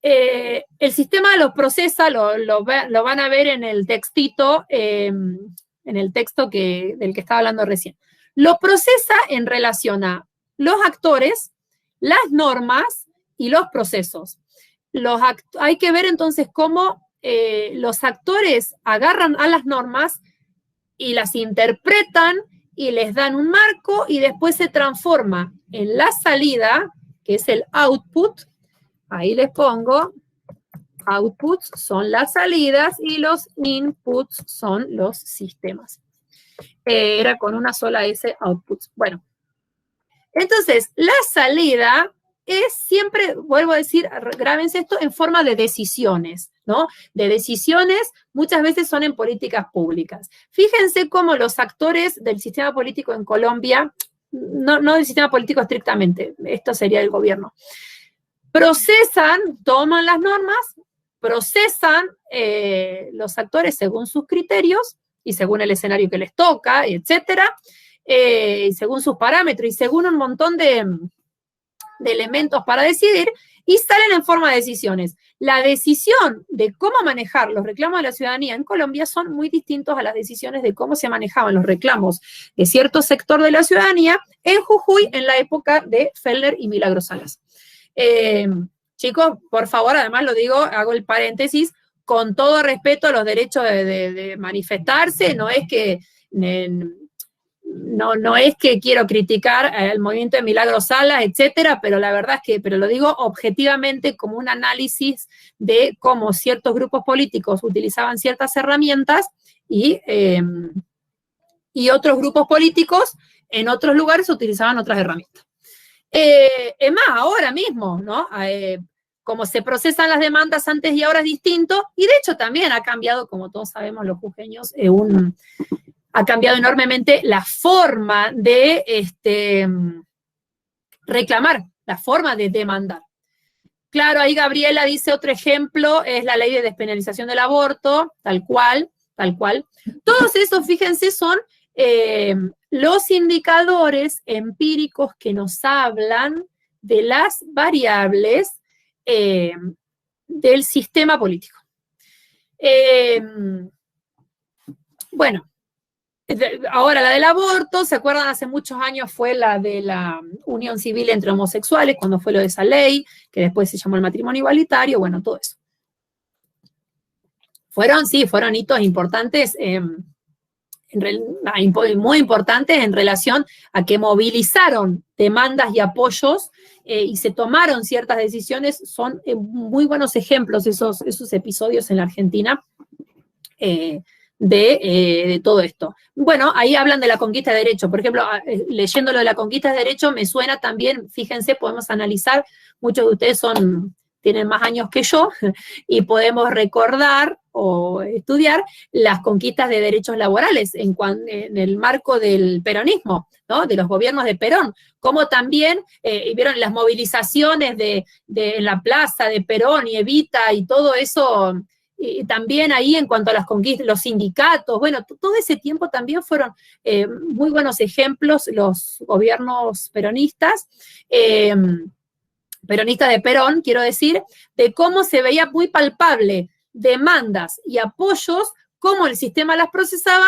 el sistema los procesa, lo van a ver en el textito, en el texto del que estaba hablando recién. Lo procesa en relación a los actores, las normas y los procesos. Hay que ver entonces cómo los actores agarran a las normas y las interpretan y les dan un marco y después se transforma en la salida, que es el output. Ahí les pongo, outputs son las salidas y los inputs son los sistemas. Era con una sola S, outputs. Bueno, entonces la salida es siempre, vuelvo a decir, grábense esto, en forma de decisiones, ¿no? De decisiones, muchas veces son en políticas públicas. Fíjense cómo los actores del sistema político en Colombia, no del sistema político estrictamente, esto sería el gobierno, toman las normas, procesan los actores según sus criterios y según el escenario que les toca, etcétera, según sus parámetros y según un montón de elementos para decidir, y salen en forma de decisiones. La decisión de cómo manejar los reclamos de la ciudadanía en Colombia son muy distintos a las decisiones de cómo se manejaban los reclamos de cierto sector de la ciudadanía en Jujuy en la época de Fellner y Milagros Salas. Chicos, por favor, además lo digo, hago el paréntesis, con todo respeto a los derechos de manifestarse, no es que no es que quiero criticar el movimiento de Milagros Salas, etcétera, pero la verdad es que, pero lo digo objetivamente como un análisis de cómo ciertos grupos políticos utilizaban ciertas herramientas y otros grupos políticos en otros lugares utilizaban otras herramientas. Es más, ahora mismo, ¿no? Como se procesan las demandas antes y ahora es distinto, y de hecho también ha cambiado, como todos sabemos los jujeños, ha cambiado enormemente la forma de reclamar, la forma de demandar. Claro, ahí Gabriela dice otro ejemplo, es la ley de despenalización del aborto, tal cual, tal cual. Todos esos, fíjense, son los indicadores empíricos que nos hablan de las variables del sistema político. Bueno, ahora la del aborto, ¿se acuerdan? Hace muchos años fue la de la unión civil entre homosexuales, cuando fue lo de esa ley, que después se llamó el matrimonio igualitario, bueno, todo eso. Fueron hitos importantes, muy importantes en relación a que movilizaron demandas y apoyos y se tomaron ciertas decisiones. Son muy buenos ejemplos esos episodios en la Argentina de todo esto. Bueno, ahí hablan de la conquista de derechos. Por ejemplo, leyendo lo de la conquista de derechos, me suena también, fíjense, podemos analizar, muchos de ustedes tienen más años que yo, y podemos recordar o estudiar las conquistas de derechos laborales en el marco del peronismo, ¿no? De los gobiernos de Perón, como también, vieron las movilizaciones en la plaza de Perón y Evita y todo eso. También ahí en cuanto a las conquistas, los sindicatos, bueno, todo ese tiempo también fueron muy buenos ejemplos los gobiernos peronistas, peronistas de Perón, quiero decir, de cómo se veía muy palpable demandas y apoyos, cómo el sistema las procesaba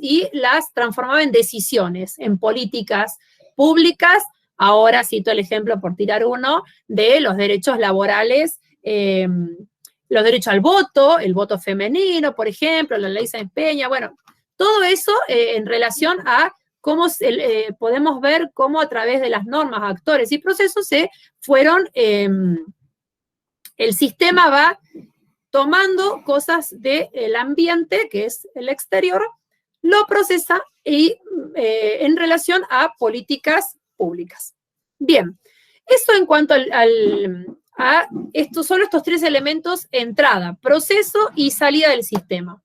y las transformaba en decisiones, en políticas públicas. Ahora cito el ejemplo, por tirar uno, de los derechos laborales, los derechos al voto, el voto femenino, por ejemplo, la ley Sáenz Peña, bueno, todo eso en relación a cómo podemos ver cómo a través de las normas, actores y procesos se fueron, el sistema va tomando cosas del ambiente, que es el exterior, lo procesa y en relación a políticas públicas. Bien, eso en cuanto a solo estos tres elementos: entrada, proceso y salida del sistema.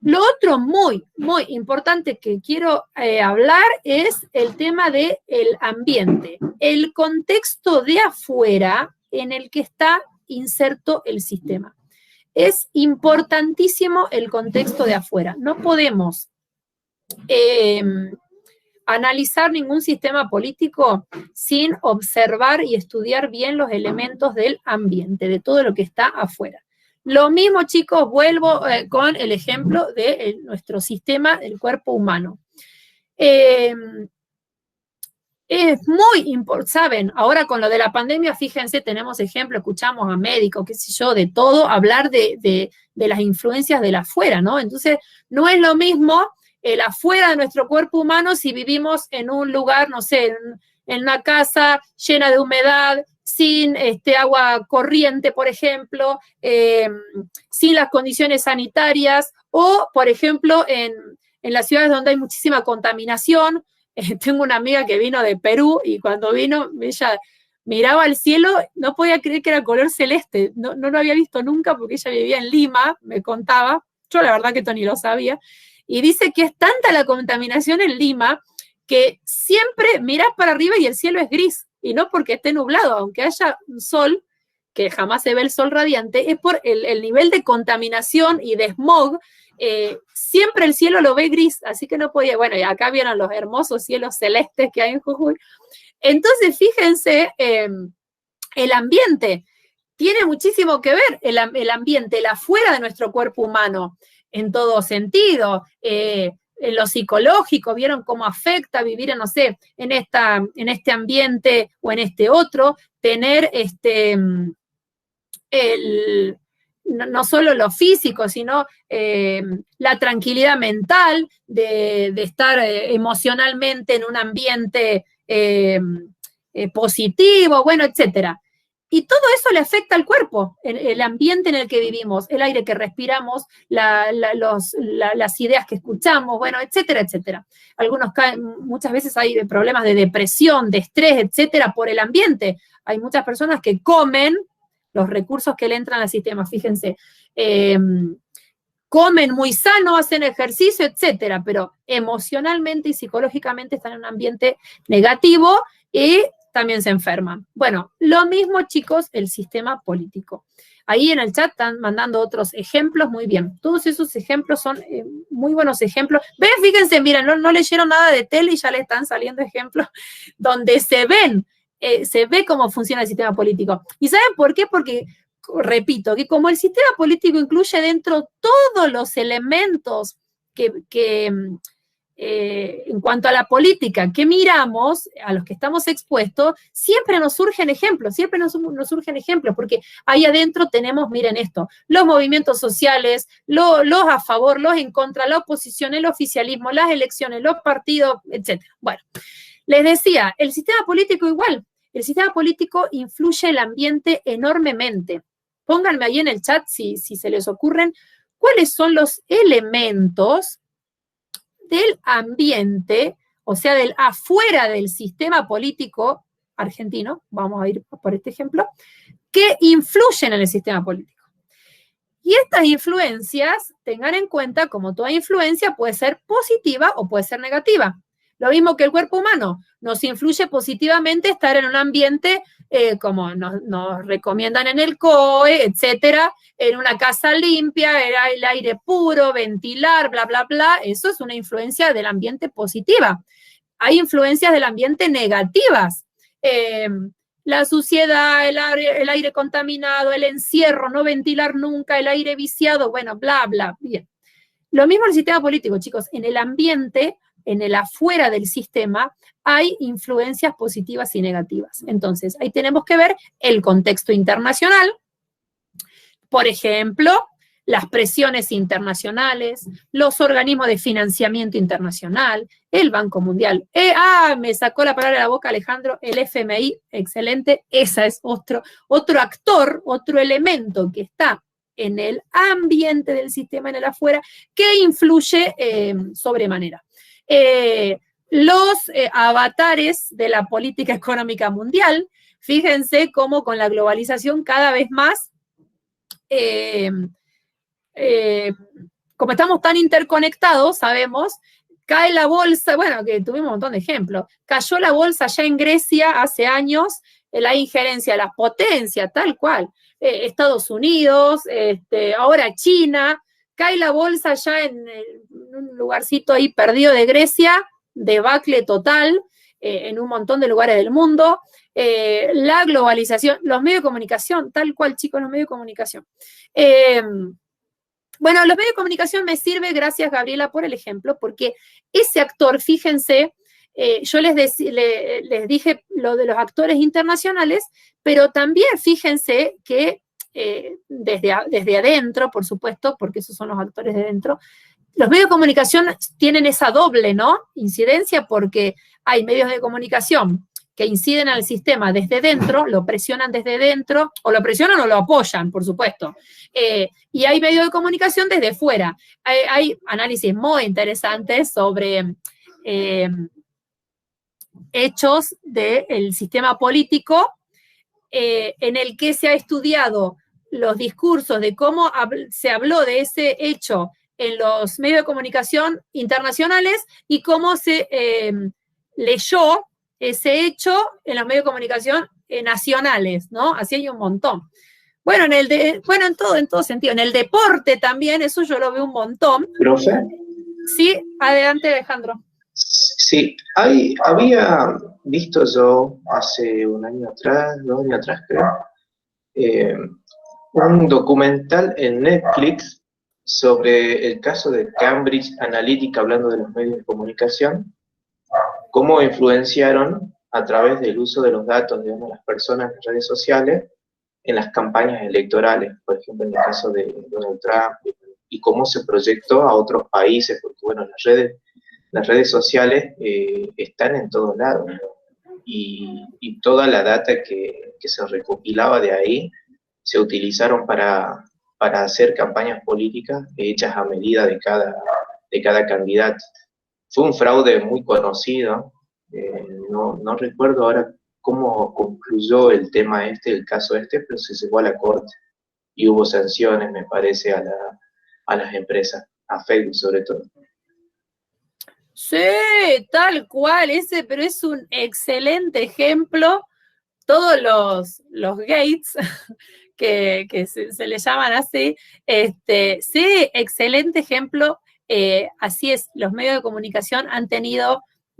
Lo otro muy, muy importante que quiero hablar es el tema del ambiente, el contexto de afuera en el que está inserto el sistema. Es importantísimo el contexto de afuera. No podemos analizar ningún sistema político sin observar y estudiar bien los elementos del ambiente, de todo lo que está afuera. Lo mismo, chicos, vuelvo con el ejemplo de nuestro sistema, el cuerpo humano. Es muy importante, saben, ahora con lo de la pandemia, fíjense, tenemos ejemplos, escuchamos a médicos, qué sé yo, de todo, hablar de las influencias del afuera, ¿no? Entonces, no es lo mismo el afuera de nuestro cuerpo humano si vivimos en un lugar, no sé, en una casa llena de humedad, sin agua corriente, por ejemplo, sin las condiciones sanitarias, o, por ejemplo, en las ciudades donde hay muchísima contaminación. Tengo una amiga que vino de Perú y cuando vino, ella miraba al cielo, no podía creer que era color celeste, no lo había visto nunca porque ella vivía en Lima, me contaba, yo la verdad que esto ni lo sabía, y dice que es tanta la contaminación en Lima que siempre mirás para arriba y el cielo es gris, y no porque esté nublado, aunque haya un sol, que jamás se ve el sol radiante, es por el nivel de contaminación y de smog. Siempre el cielo lo ve gris, así que no podía, bueno, y acá vieron los hermosos cielos celestes que hay en Jujuy. Entonces, fíjense, el ambiente tiene muchísimo que ver, el ambiente, el afuera de nuestro cuerpo humano, en todo sentido, en lo psicológico, vieron cómo afecta vivir, no sé, en este ambiente o en este otro, tener no solo lo físico, sino la tranquilidad mental de estar emocionalmente en un ambiente positivo, bueno, etcétera. Y todo eso le afecta al cuerpo, el ambiente en el que vivimos, el aire que respiramos, las ideas que escuchamos, bueno, etcétera, etcétera. Muchas veces hay problemas de depresión, de estrés, etcétera, por el ambiente. Hay muchas personas que comen los recursos que le entran al sistema, fíjense, comen muy sano, hacen ejercicio, etcétera, pero emocionalmente y psicológicamente están en un ambiente negativo y también se enferman. Bueno, lo mismo, chicos, el sistema político. Ahí en el chat están mandando otros ejemplos, muy bien. Todos esos ejemplos son muy buenos ejemplos. ¿Ven? Fíjense, miren, no leyeron nada de tele y ya le están saliendo ejemplos donde se ve cómo funciona el sistema político. ¿Y saben por qué? Porque, repito, que como el sistema político incluye dentro todos los elementos que en cuanto a la política que miramos, a los que estamos expuestos, siempre nos surgen ejemplos, porque ahí adentro tenemos, miren esto, los movimientos sociales, los a favor, los en contra, la oposición, el oficialismo, las elecciones, los partidos, etc. Bueno, les decía, el sistema político igual, el sistema político influye el ambiente enormemente. Pónganme ahí en el chat, si se les ocurren, cuáles son los elementos del ambiente, o sea, del afuera del sistema político argentino, vamos a ir por este ejemplo, que influyen en el sistema político. Y estas influencias, tengan en cuenta, como toda influencia, puede ser positiva o puede ser negativa. Lo mismo que el cuerpo humano, nos influye positivamente estar en un ambiente como nos recomiendan en el COE, etcétera, en una casa limpia, el aire puro, ventilar, bla, bla, bla. Eso es una influencia del ambiente positiva. Hay influencias del ambiente negativas. La suciedad, el aire contaminado, el encierro, no ventilar nunca, el aire viciado, bueno, bla, bla. Bien. Lo mismo en el sistema político, chicos. En el ambiente, en el afuera del sistema, hay influencias positivas y negativas. Entonces, ahí tenemos que ver el contexto internacional. Por ejemplo, las presiones internacionales, los organismos de financiamiento internacional, el Banco Mundial. Me sacó la palabra de la boca Alejandro, el FMI, excelente. Ese es otro actor, otro elemento que está en el ambiente del sistema, en el afuera, que influye sobremanera. Los avatares de la política económica mundial, fíjense cómo con la globalización cada vez más, como estamos tan interconectados, sabemos, cae la bolsa, bueno, que tuvimos un montón de ejemplos, cayó la bolsa ya en Grecia hace años, la injerencia de las potencias, tal cual, Estados Unidos, ahora China, cae la bolsa ya en un lugarcito ahí perdido de Grecia, debacle total en un montón de lugares del mundo, la globalización, los medios de comunicación, tal cual, chicos, los medios de comunicación. Bueno, los medios de comunicación me sirve, gracias Gabriela por el ejemplo, porque ese actor, fíjense, yo les dije lo de los actores internacionales, pero también fíjense que desde adentro, por supuesto, porque esos son los actores de dentro, los medios de comunicación tienen esa doble, ¿no?, incidencia, porque hay medios de comunicación que inciden al sistema desde dentro, lo presionan desde dentro, o lo presionan o lo apoyan, por supuesto. Y hay medios de comunicación desde fuera. Hay análisis muy interesantes sobre hechos del sistema político en el que se ha estudiado los discursos de cómo se habló de ese hecho en los medios de comunicación internacionales y cómo se leyó ese hecho en los medios de comunicación nacionales, ¿no? Así hay un montón. Bueno, en todo sentido. En el deporte también, eso yo lo veo un montón. ¿Profe? Sí, adelante, Alejandro. Sí, había visto yo hace un año atrás, 2 años atrás creo, un documental en Netflix sobre el caso de Cambridge Analytica, hablando de los medios de comunicación, cómo influenciaron a través del uso de los datos de las personas en redes sociales en las campañas electorales, por ejemplo, en el caso de Donald Trump, y cómo se proyectó a otros países, porque bueno, las redes sociales están en todos lados, ¿no? Y toda la data que se recopilaba de ahí se utilizaron para hacer campañas políticas hechas a medida de cada candidato. Fue un fraude muy conocido, no recuerdo ahora cómo concluyó el tema el caso pero se llevó a la corte y hubo sanciones, me parece, a las empresas, a Facebook sobre todo. Sí, tal cual, pero es un excelente ejemplo. Todos los Gates, que se le llaman así, sí, excelente ejemplo. Así es, los medios de comunicación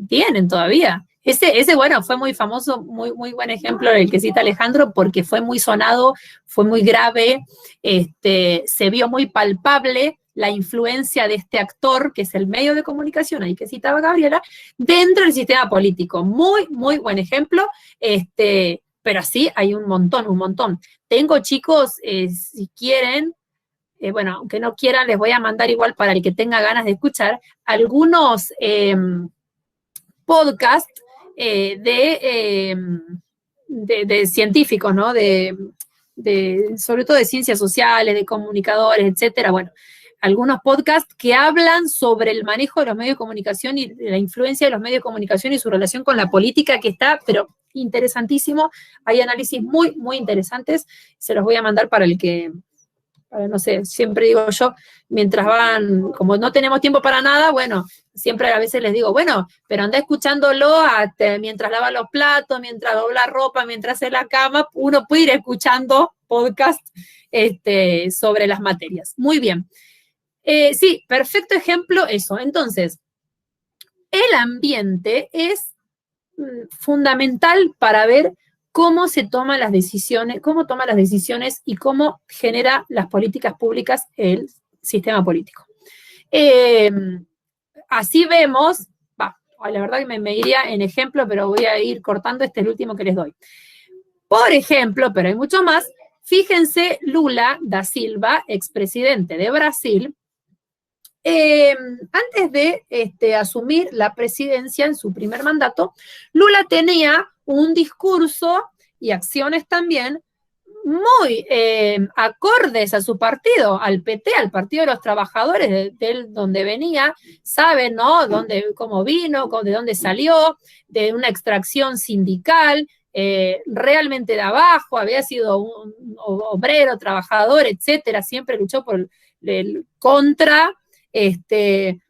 tienen todavía. Ese, bueno, fue muy famoso, muy, muy buen ejemplo el que cita Alejandro, porque fue muy sonado, fue muy grave, se vio muy palpable la influencia de este actor, que es el medio de comunicación, ahí que citaba Gabriela, dentro del sistema político. Muy, muy buen ejemplo, pero sí, hay un montón, un montón. Tengo chicos, si quieren, bueno, aunque no quieran, les voy a mandar igual para el que tenga ganas de escuchar, algunos podcasts de científicos, ¿no? Sobre todo de ciencias sociales, de comunicadores, etcétera. Bueno, algunos podcasts que hablan sobre el manejo de los medios de comunicación y de la influencia de los medios de comunicación y su relación con la política, que está, pero interesantísimo. Hay análisis muy, muy interesantes. Se los voy a mandar para no sé, siempre digo yo, mientras van, como no tenemos tiempo para nada, bueno, siempre a veces les digo, bueno, pero anda escuchándolo mientras lava los platos, mientras dobla ropa, mientras hace la cama, uno puede ir escuchando podcast sobre las materias. Muy bien. Sí, perfecto ejemplo eso. Entonces, el ambiente es fundamental para ver cómo se toman las decisiones, y cómo genera las políticas públicas el sistema político. Así vemos, la verdad que me iría en ejemplo, pero voy a ir cortando, es el último que les doy. Por ejemplo, pero hay mucho más, fíjense Lula da Silva, expresidente de Brasil, antes de asumir la presidencia en su primer mandato, Lula tenía un discurso y acciones también muy acordes a su partido, al PT, al Partido de los Trabajadores, donde venía, saben, ¿no? Cómo vino, de dónde salió, de una extracción sindical, realmente de abajo, había sido un obrero, trabajador, etcétera, siempre luchó contra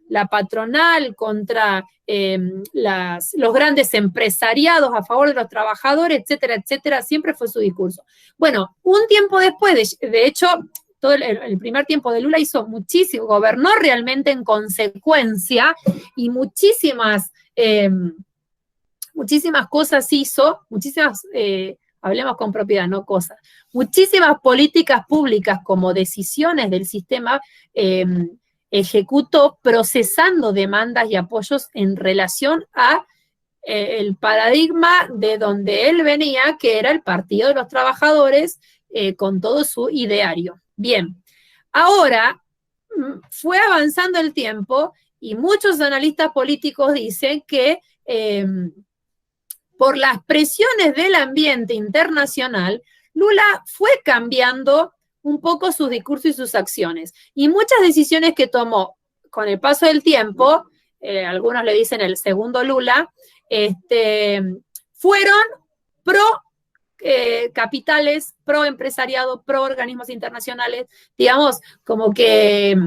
la patronal, contra los grandes empresariados a favor de los trabajadores, etcétera, etcétera, siempre fue su discurso. Bueno, un tiempo después, de hecho, todo el primer tiempo de Lula hizo muchísimo, gobernó realmente en consecuencia y muchísimas cosas hizo, hablemos con propiedad, no cosas, muchísimas políticas públicas como decisiones del sistema ejecutó procesando demandas y apoyos en relación a el paradigma de donde él venía, que era el Partido de los Trabajadores, con todo su ideario. Bien, ahora fue avanzando el tiempo y muchos analistas políticos dicen que por las presiones del ambiente internacional, Lula fue cambiando un poco sus discursos y sus acciones. Y muchas decisiones que tomó con el paso del tiempo, algunos le dicen el segundo Lula, fueron pro capitales, pro empresariado, pro organismos internacionales, digamos, como que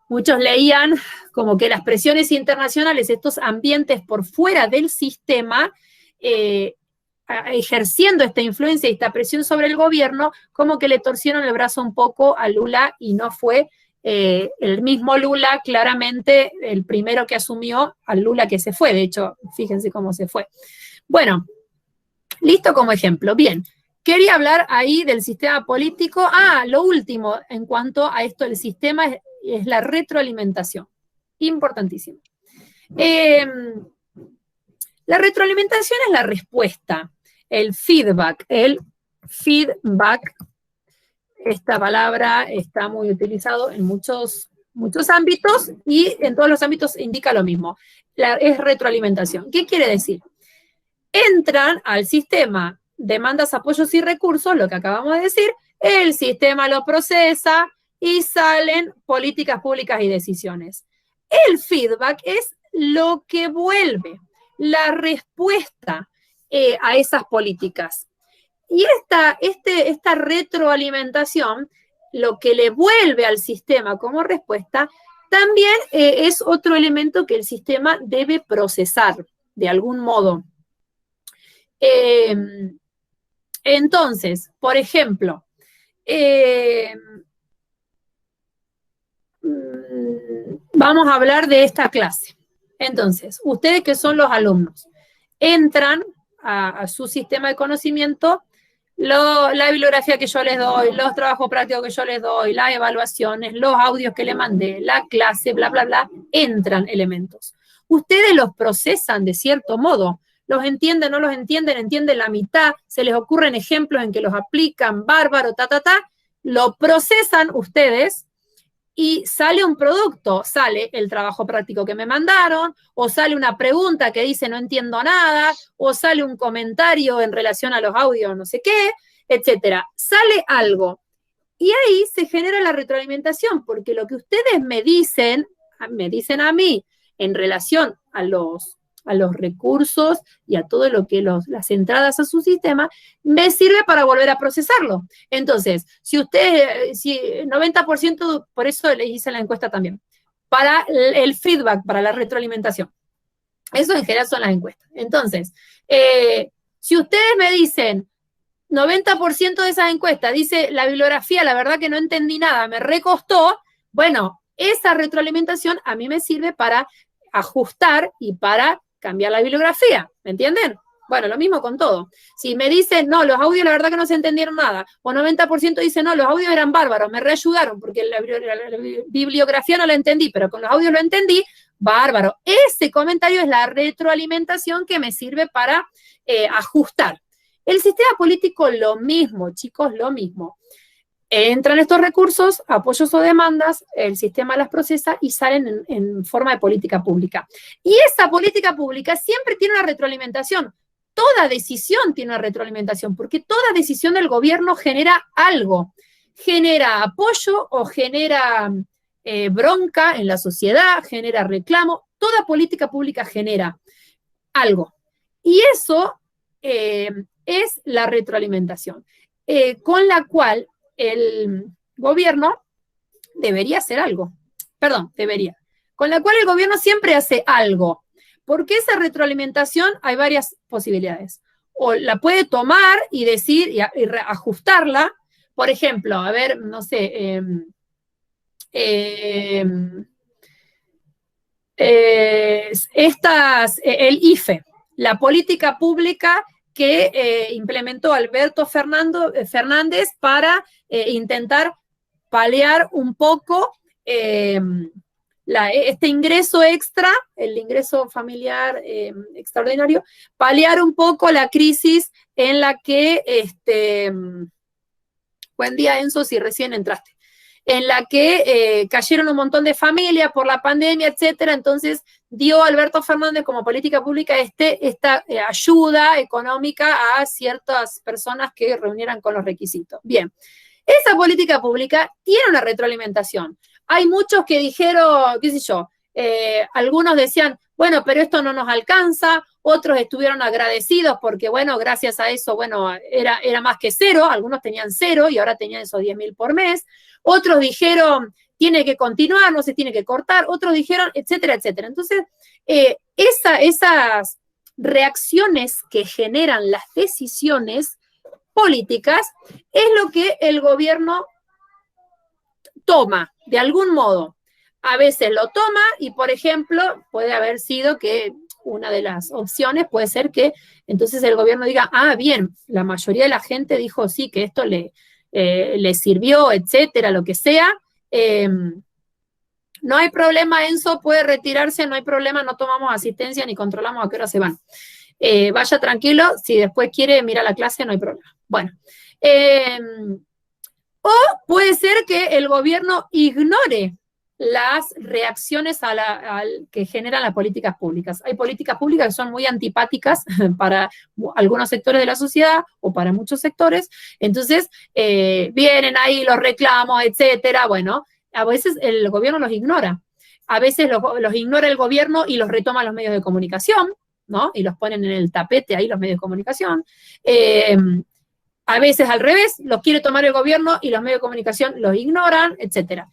muchos leían como que las presiones internacionales, estos ambientes por fuera del sistema, ejerciendo esta influencia y esta presión sobre el gobierno, como que le torcieron el brazo un poco a Lula y no fue el mismo Lula, claramente el primero que asumió al Lula que se fue. De hecho, fíjense cómo se fue. Bueno, listo como ejemplo. Bien, quería hablar ahí del sistema político. Lo último en cuanto a esto del sistema es la retroalimentación. Importantísimo. La retroalimentación es la respuesta, el feedback feedback. Esta palabra está muy utilizado en muchos ámbitos y en todos los ámbitos indica lo mismo. Es retroalimentación. ¿Qué quiere decir? Entran al sistema demandas, apoyos y recursos, lo que acabamos de decir, el sistema lo procesa y salen políticas públicas y decisiones. El feedback es lo que vuelve, la respuesta a esas políticas. Y esta retroalimentación, lo que le vuelve al sistema como respuesta, también es otro elemento que el sistema debe procesar de algún modo. Entonces, por ejemplo, vamos a hablar de esta clase. Entonces, ustedes que son los alumnos, entran a su sistema de conocimiento, la bibliografía que yo les doy, los trabajos prácticos que yo les doy, las evaluaciones, los audios que le mandé, la clase, bla, bla, bla, entran elementos. Ustedes los procesan de cierto modo, los entienden, no los entienden, entienden la mitad, se les ocurren ejemplos en que los aplican, bárbaro, lo procesan ustedes y sale un producto, sale el trabajo práctico que me mandaron, o sale una pregunta que dice no entiendo nada, o sale un comentario en relación a los audios, no sé qué, etcétera. Sale algo. Y ahí se genera la retroalimentación, porque lo que ustedes me dicen a mí en relación a los recursos y a todo lo que las entradas a su sistema, me sirve para volver a procesarlo. Entonces, si 90%, por eso les hice la encuesta también, para el feedback, para la retroalimentación. Eso en general son las encuestas. Entonces, si ustedes me dicen, 90% de esas encuestas, dice la bibliografía, la verdad que no entendí nada, me recostó, bueno, esa retroalimentación a mí me sirve para ajustar y para cambiar la bibliografía, ¿me entienden? Bueno, lo mismo con todo. Si me dicen, no, los audios la verdad que no se entendieron nada, o 90% dicen, no, los audios eran bárbaros, me reayudaron, porque la bibliografía no la entendí, pero con los audios lo entendí, bárbaro. Ese comentario es la retroalimentación que me sirve para ajustar. El sistema político, lo mismo, chicos, lo mismo. Entran estos recursos, apoyos o demandas, el sistema las procesa y salen en forma de política pública. Y esa política pública siempre tiene una retroalimentación. Toda decisión tiene una retroalimentación, porque toda decisión del gobierno genera algo. Genera apoyo o genera bronca en la sociedad, genera reclamo. Toda política pública genera algo. Y eso es la retroalimentación, con la cual el gobierno debería hacer algo. Con la cual el gobierno siempre hace algo. Porque esa retroalimentación hay varias posibilidades. O la puede tomar y decir y ajustarla. Por ejemplo, a ver, no sé, el IFE, la política pública que implementó Alberto Fernández para intentar paliar un poco este ingreso extra, el ingreso familiar extraordinario, paliar un poco la crisis en la que, buen día Enzo, si recién entraste, en la que cayeron un montón de familias por la pandemia, etcétera. Entonces dio Alberto Fernández como política pública esta ayuda económica a ciertas personas que reunieran con los requisitos. Bien, esa política pública tiene una retroalimentación. Hay muchos que dijeron, qué sé yo, algunos decían, bueno, pero esto no nos alcanza, otros estuvieron agradecidos porque, bueno, gracias a eso, bueno, era más que cero, algunos tenían cero y ahora tenían esos 10.000 por mes, otros dijeron, tiene que continuar, no se tiene que cortar, otros dijeron, etcétera, etcétera. Entonces, esas reacciones que generan las decisiones políticas es lo que el gobierno toma, de algún modo. A veces lo toma y, por ejemplo, puede haber sido que una de las opciones puede ser que entonces el gobierno diga, ah, bien, la mayoría de la gente dijo sí, que esto le sirvió, etcétera, lo que sea. No hay problema, Enzo puede retirarse, no hay problema, no tomamos asistencia ni controlamos a qué hora se van. Vaya tranquilo, si después quiere mirar la clase, no hay problema. Bueno, O puede ser que el gobierno ignore las reacciones que generan las políticas públicas. Hay políticas públicas que son muy antipáticas para algunos sectores de la sociedad o para muchos sectores, entonces vienen ahí los reclamos, etcétera. Bueno, a veces el gobierno los ignora, a veces los ignora el gobierno y los retoma los medios de comunicación, ¿no? Y los ponen en el tapete ahí los medios de comunicación. A veces al revés, los quiere tomar el gobierno y los medios de comunicación los ignoran, etcétera.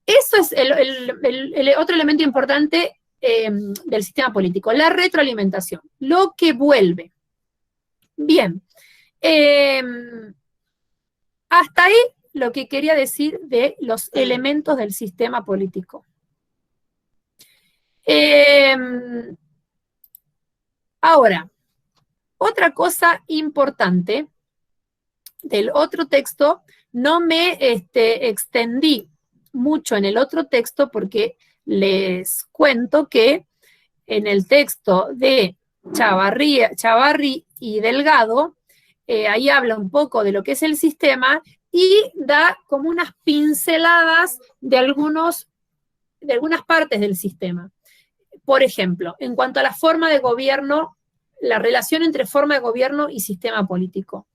Eso es el otro elemento importante del sistema político, la retroalimentación, lo que vuelve. Bien, hasta ahí lo que quería decir de los elementos del sistema político. Ahora, otra cosa importante del otro texto, no me extendí mucho en el otro texto porque les cuento que en el texto de Chavarri y Delgado, ahí habla un poco de lo que es el sistema y da como unas pinceladas de algunas partes del sistema. Por ejemplo, en cuanto a la forma de gobierno, la relación entre forma de gobierno y sistema político.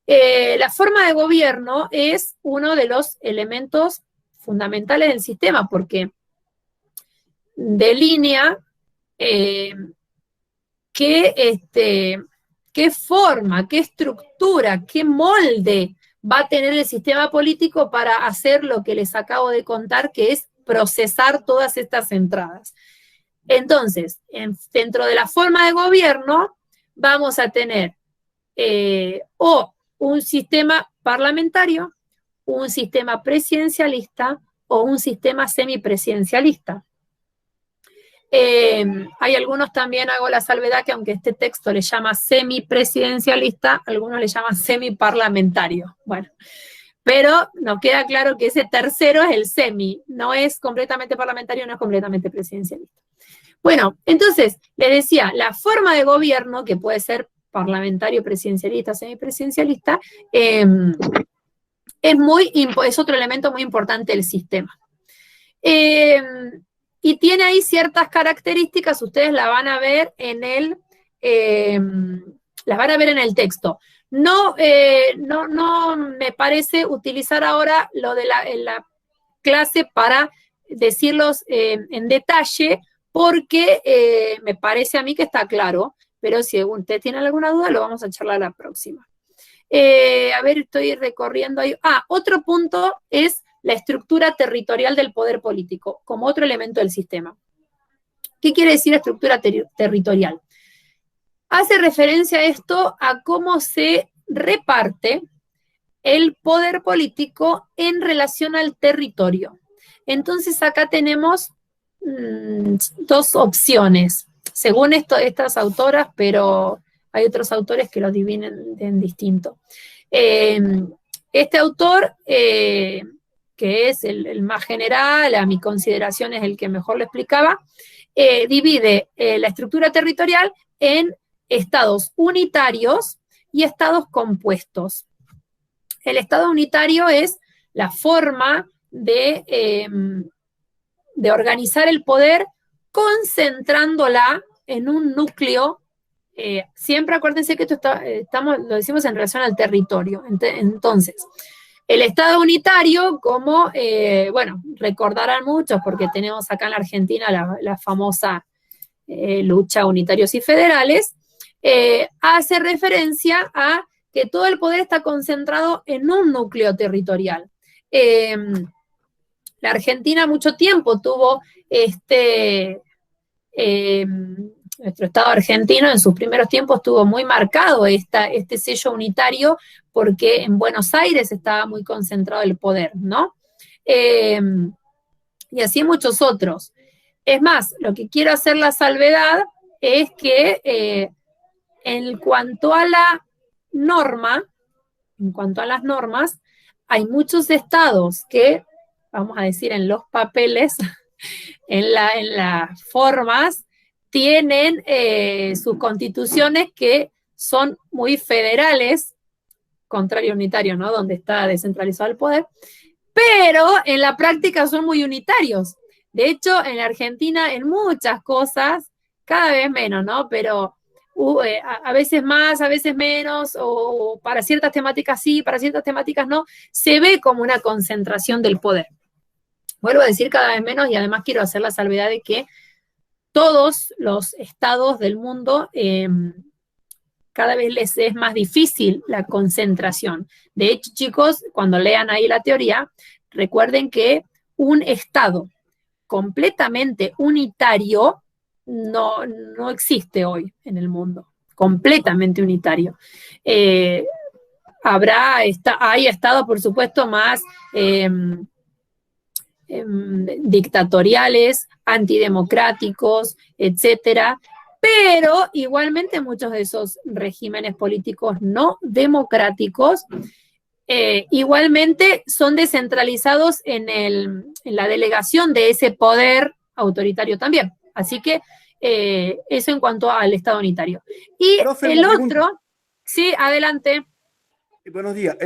La forma de gobierno es uno de los elementos fundamentales del sistema porque delinea qué forma, qué estructura, qué molde va a tener el sistema político para hacer lo que les acabo de contar, que es procesar todas estas entradas. Entonces, dentro de la forma de gobierno vamos a tener o un sistema parlamentario, un sistema presidencialista o un sistema semipresidencialista. Hay algunos también, hago la salvedad, que aunque este texto le llama semipresidencialista, algunos le llaman semiparlamentario. Bueno, pero nos queda claro que ese tercero es el semi, no es completamente parlamentario, no es completamente presidencialista. Bueno, entonces, les decía, la forma de gobierno, que puede ser parlamentario, presidencialista, semipresidencialista, es otro elemento muy importante del sistema. Y tiene ahí ciertas características, ustedes las van a ver en el texto. No me parece utilizar ahora lo de la clase para decirlos en detalle, porque me parece a mí que está claro, pero si usted tiene alguna duda, lo vamos a charlar la próxima. A ver, estoy recorriendo ahí. Otro punto es la estructura territorial del poder político, como otro elemento del sistema. ¿Qué quiere decir estructura territorial? Hace referencia a esto, a cómo se reparte el poder político en relación al territorio. Entonces acá tenemos dos opciones, según estas autoras, pero hay otros autores que lo dividen en distinto. Este autor, que es el más general, a mi consideración es el que mejor lo explicaba, divide la estructura territorial en estados unitarios y estados compuestos. El estado unitario es la forma de organizar el poder concentrándola en un núcleo. Siempre acuérdense que esto lo decimos en relación al territorio. Entonces, el Estado unitario, como, recordarán muchos, porque tenemos acá en la Argentina la famosa lucha unitarios y federales, hace referencia a que todo el poder está concentrado en un núcleo territorial. La Argentina mucho tiempo tuvo nuestro Estado argentino en sus primeros tiempos tuvo muy marcado este sello unitario porque en Buenos Aires estaba muy concentrado el poder, ¿no? Y así muchos otros. Es más, lo que quiero hacer la salvedad es que en cuanto a la norma, en cuanto a las normas, hay muchos estados que, vamos a decir, en los papeles, en las formas, tienen sus constituciones que son muy federales, contrario a unitario, ¿no? Donde está descentralizado el poder, pero en la práctica son muy unitarios. De hecho, en la Argentina, en muchas cosas, cada vez menos, ¿no? Pero a veces más, a veces menos, o para ciertas temáticas sí, para ciertas temáticas no, se ve como una concentración del poder. Vuelvo a decir cada vez menos, y además quiero hacer la salvedad de que todos los estados del mundo cada vez les es más difícil la concentración. De hecho, chicos, cuando lean ahí la teoría, recuerden que un estado completamente unitario no existe hoy en el mundo, completamente unitario. Hay estados, por supuesto, más dictatoriales, antidemocráticos, etcétera, pero igualmente muchos de esos regímenes políticos no democráticos igualmente son descentralizados en la delegación de ese poder autoritario también. Así que eso en cuanto al Estado unitario. Y Profe, el otro, sí, adelante. Buenos días.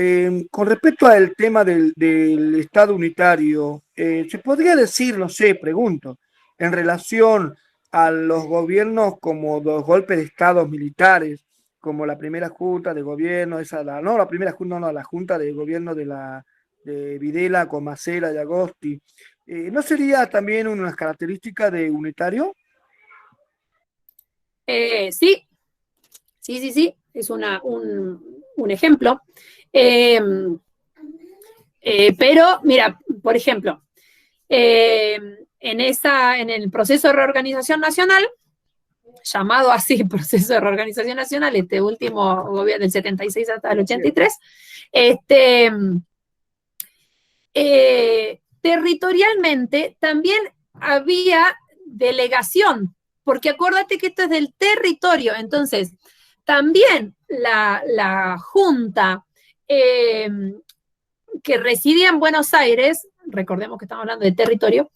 Con respecto al tema del Estado unitario, ¿se podría decir, no sé, pregunto, en relación a los gobiernos como los golpes de estados militares, como la primera junta de gobierno, la junta de gobierno de Videla con Macera y Agosti, ¿no sería también una característica de unitario? Sí, es un ejemplo. Pero, mira, por ejemplo, en el proceso de reorganización nacional, llamado así proceso de reorganización nacional, este último gobierno del 76 hasta el 83, territorialmente también había delegación, porque acuérdate que esto es del territorio, entonces también la Junta que residía en Buenos Aires, recordemos que estamos hablando de territorio,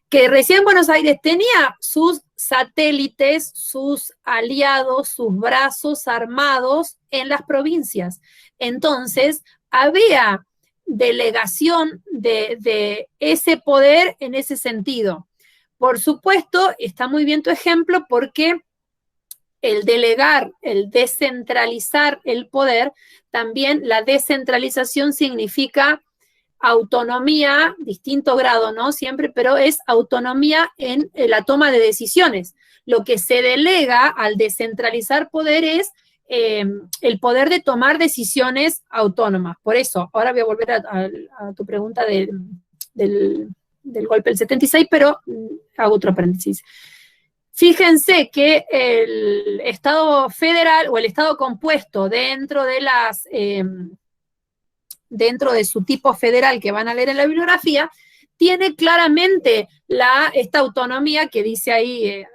que residía en Buenos Aires tenía sus satélites, sus aliados, sus brazos armados en las provincias. Entonces, había delegación de ese poder en ese sentido. Por supuesto, está muy bien tu ejemplo porque el delegar, el descentralizar el poder, también la descentralización significa autonomía, distinto grado, ¿no? Siempre, pero es autonomía en la toma de decisiones. Lo que se delega al descentralizar poder es el poder de tomar decisiones autónomas. Por eso, ahora voy a volver a tu pregunta del golpe del 76, pero hago otro paréntesis. Fíjense que el Estado federal o el Estado compuesto dentro de su tipo federal que van a leer en la bibliografía, tiene claramente esta autonomía que dice ahí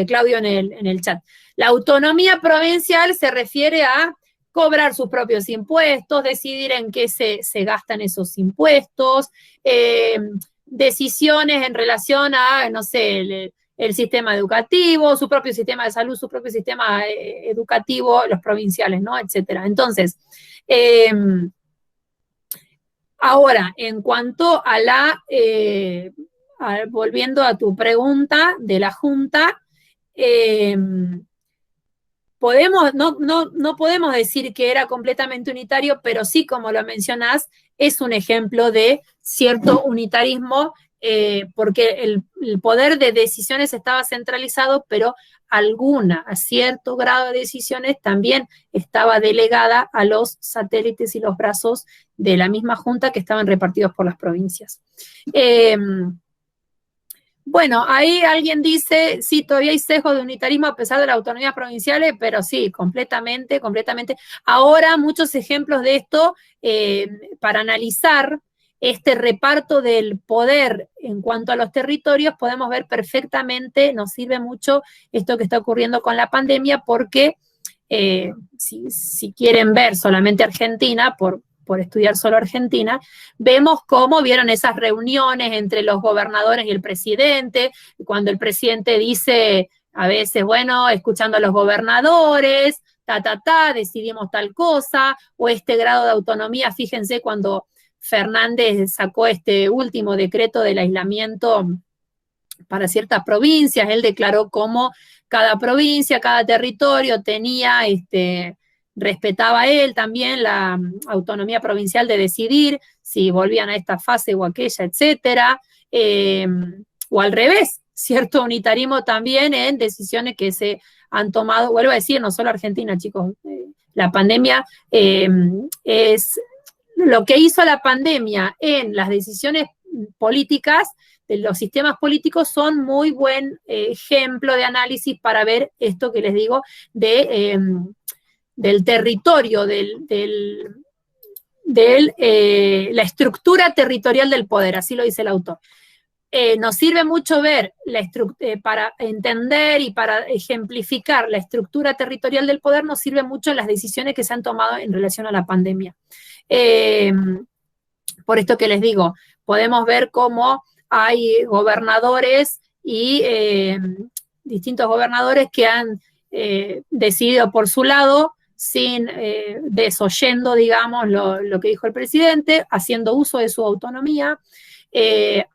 Claudio en el chat. La autonomía provincial se refiere a cobrar sus propios impuestos, decidir en qué se gastan esos impuestos, decisiones en relación a, no sé, el sistema educativo, su propio sistema de salud, su propio sistema educativo, los provinciales, ¿no? Etcétera. Entonces, ahora, en cuanto a volviendo a tu pregunta de la Junta, no podemos decir que era completamente unitario, pero sí, como lo mencionás, es un ejemplo de cierto unitarismo, porque el poder de decisiones estaba centralizado, pero a cierto grado de decisiones también estaba delegada a los satélites y los brazos de la misma Junta que estaban repartidos por las provincias. Bueno, ahí alguien dice, sí, todavía hay sesgo de unitarismo a pesar de las autonomías provinciales, pero sí, completamente. Ahora muchos ejemplos de esto para analizar este reparto del poder en cuanto a los territorios, podemos ver perfectamente, nos sirve mucho esto que está ocurriendo con la pandemia, porque si quieren ver solamente Argentina, por estudiar solo Argentina, vemos cómo vieron esas reuniones entre los gobernadores y el presidente, cuando el presidente dice a veces, bueno, escuchando a los gobernadores, decidimos tal cosa, o este grado de autonomía, fíjense cuando Fernández sacó este último decreto del aislamiento para ciertas provincias, él declaró cómo cada provincia, cada territorio tenía, respetaba él también la autonomía provincial de decidir si volvían a esta fase o aquella, etcétera, o al revés, cierto unitarismo también en decisiones que se han tomado, vuelvo a decir, no solo Argentina, chicos, la pandemia es lo que hizo la pandemia en las decisiones políticas, de los sistemas políticos, son muy buen ejemplo de análisis para ver esto que les digo del territorio, la estructura territorial del poder, así lo dice el autor. Nos sirve mucho ver para entender y para ejemplificar la estructura territorial del poder, nos sirve mucho las decisiones que se han tomado en relación a la pandemia. Por esto que les digo, podemos ver cómo hay gobernadores y distintos gobernadores que han decidido por su lado, sin desoyendo, digamos, lo que dijo el presidente, haciendo uso de su autonomía.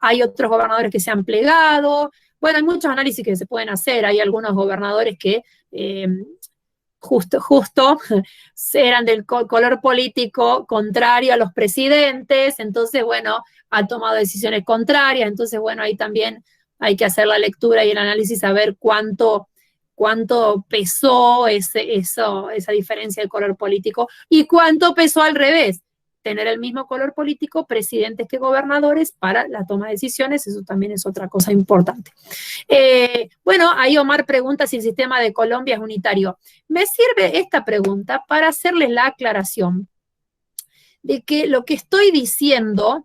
Hay otros gobernadores que se han plegado. Bueno, hay muchos análisis que se pueden hacer. Hay algunos gobernadores que justo eran del color político contrario a los presidentes, entonces, bueno, ha tomado decisiones contrarias, entonces, bueno, ahí también hay que hacer la lectura y el análisis, a ver cuánto pesó esa diferencia de color político y cuánto pesó al revés, tener el mismo color político, presidentes que gobernadores, para la toma de decisiones. Eso también es otra cosa importante. Bueno, ahí Omar pregunta si el sistema de Colombia es unitario. Me sirve esta pregunta para hacerles la aclaración de que lo que estoy diciendo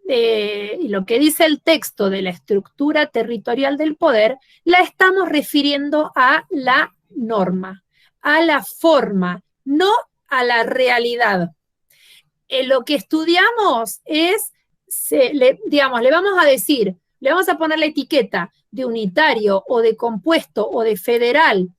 y lo que dice el texto de la estructura territorial del poder, la estamos refiriendo a la norma, a la forma, no a la realidad. Lo que estudiamos es, digamos, le vamos a decir, le vamos a poner la etiqueta de unitario o de compuesto o de federal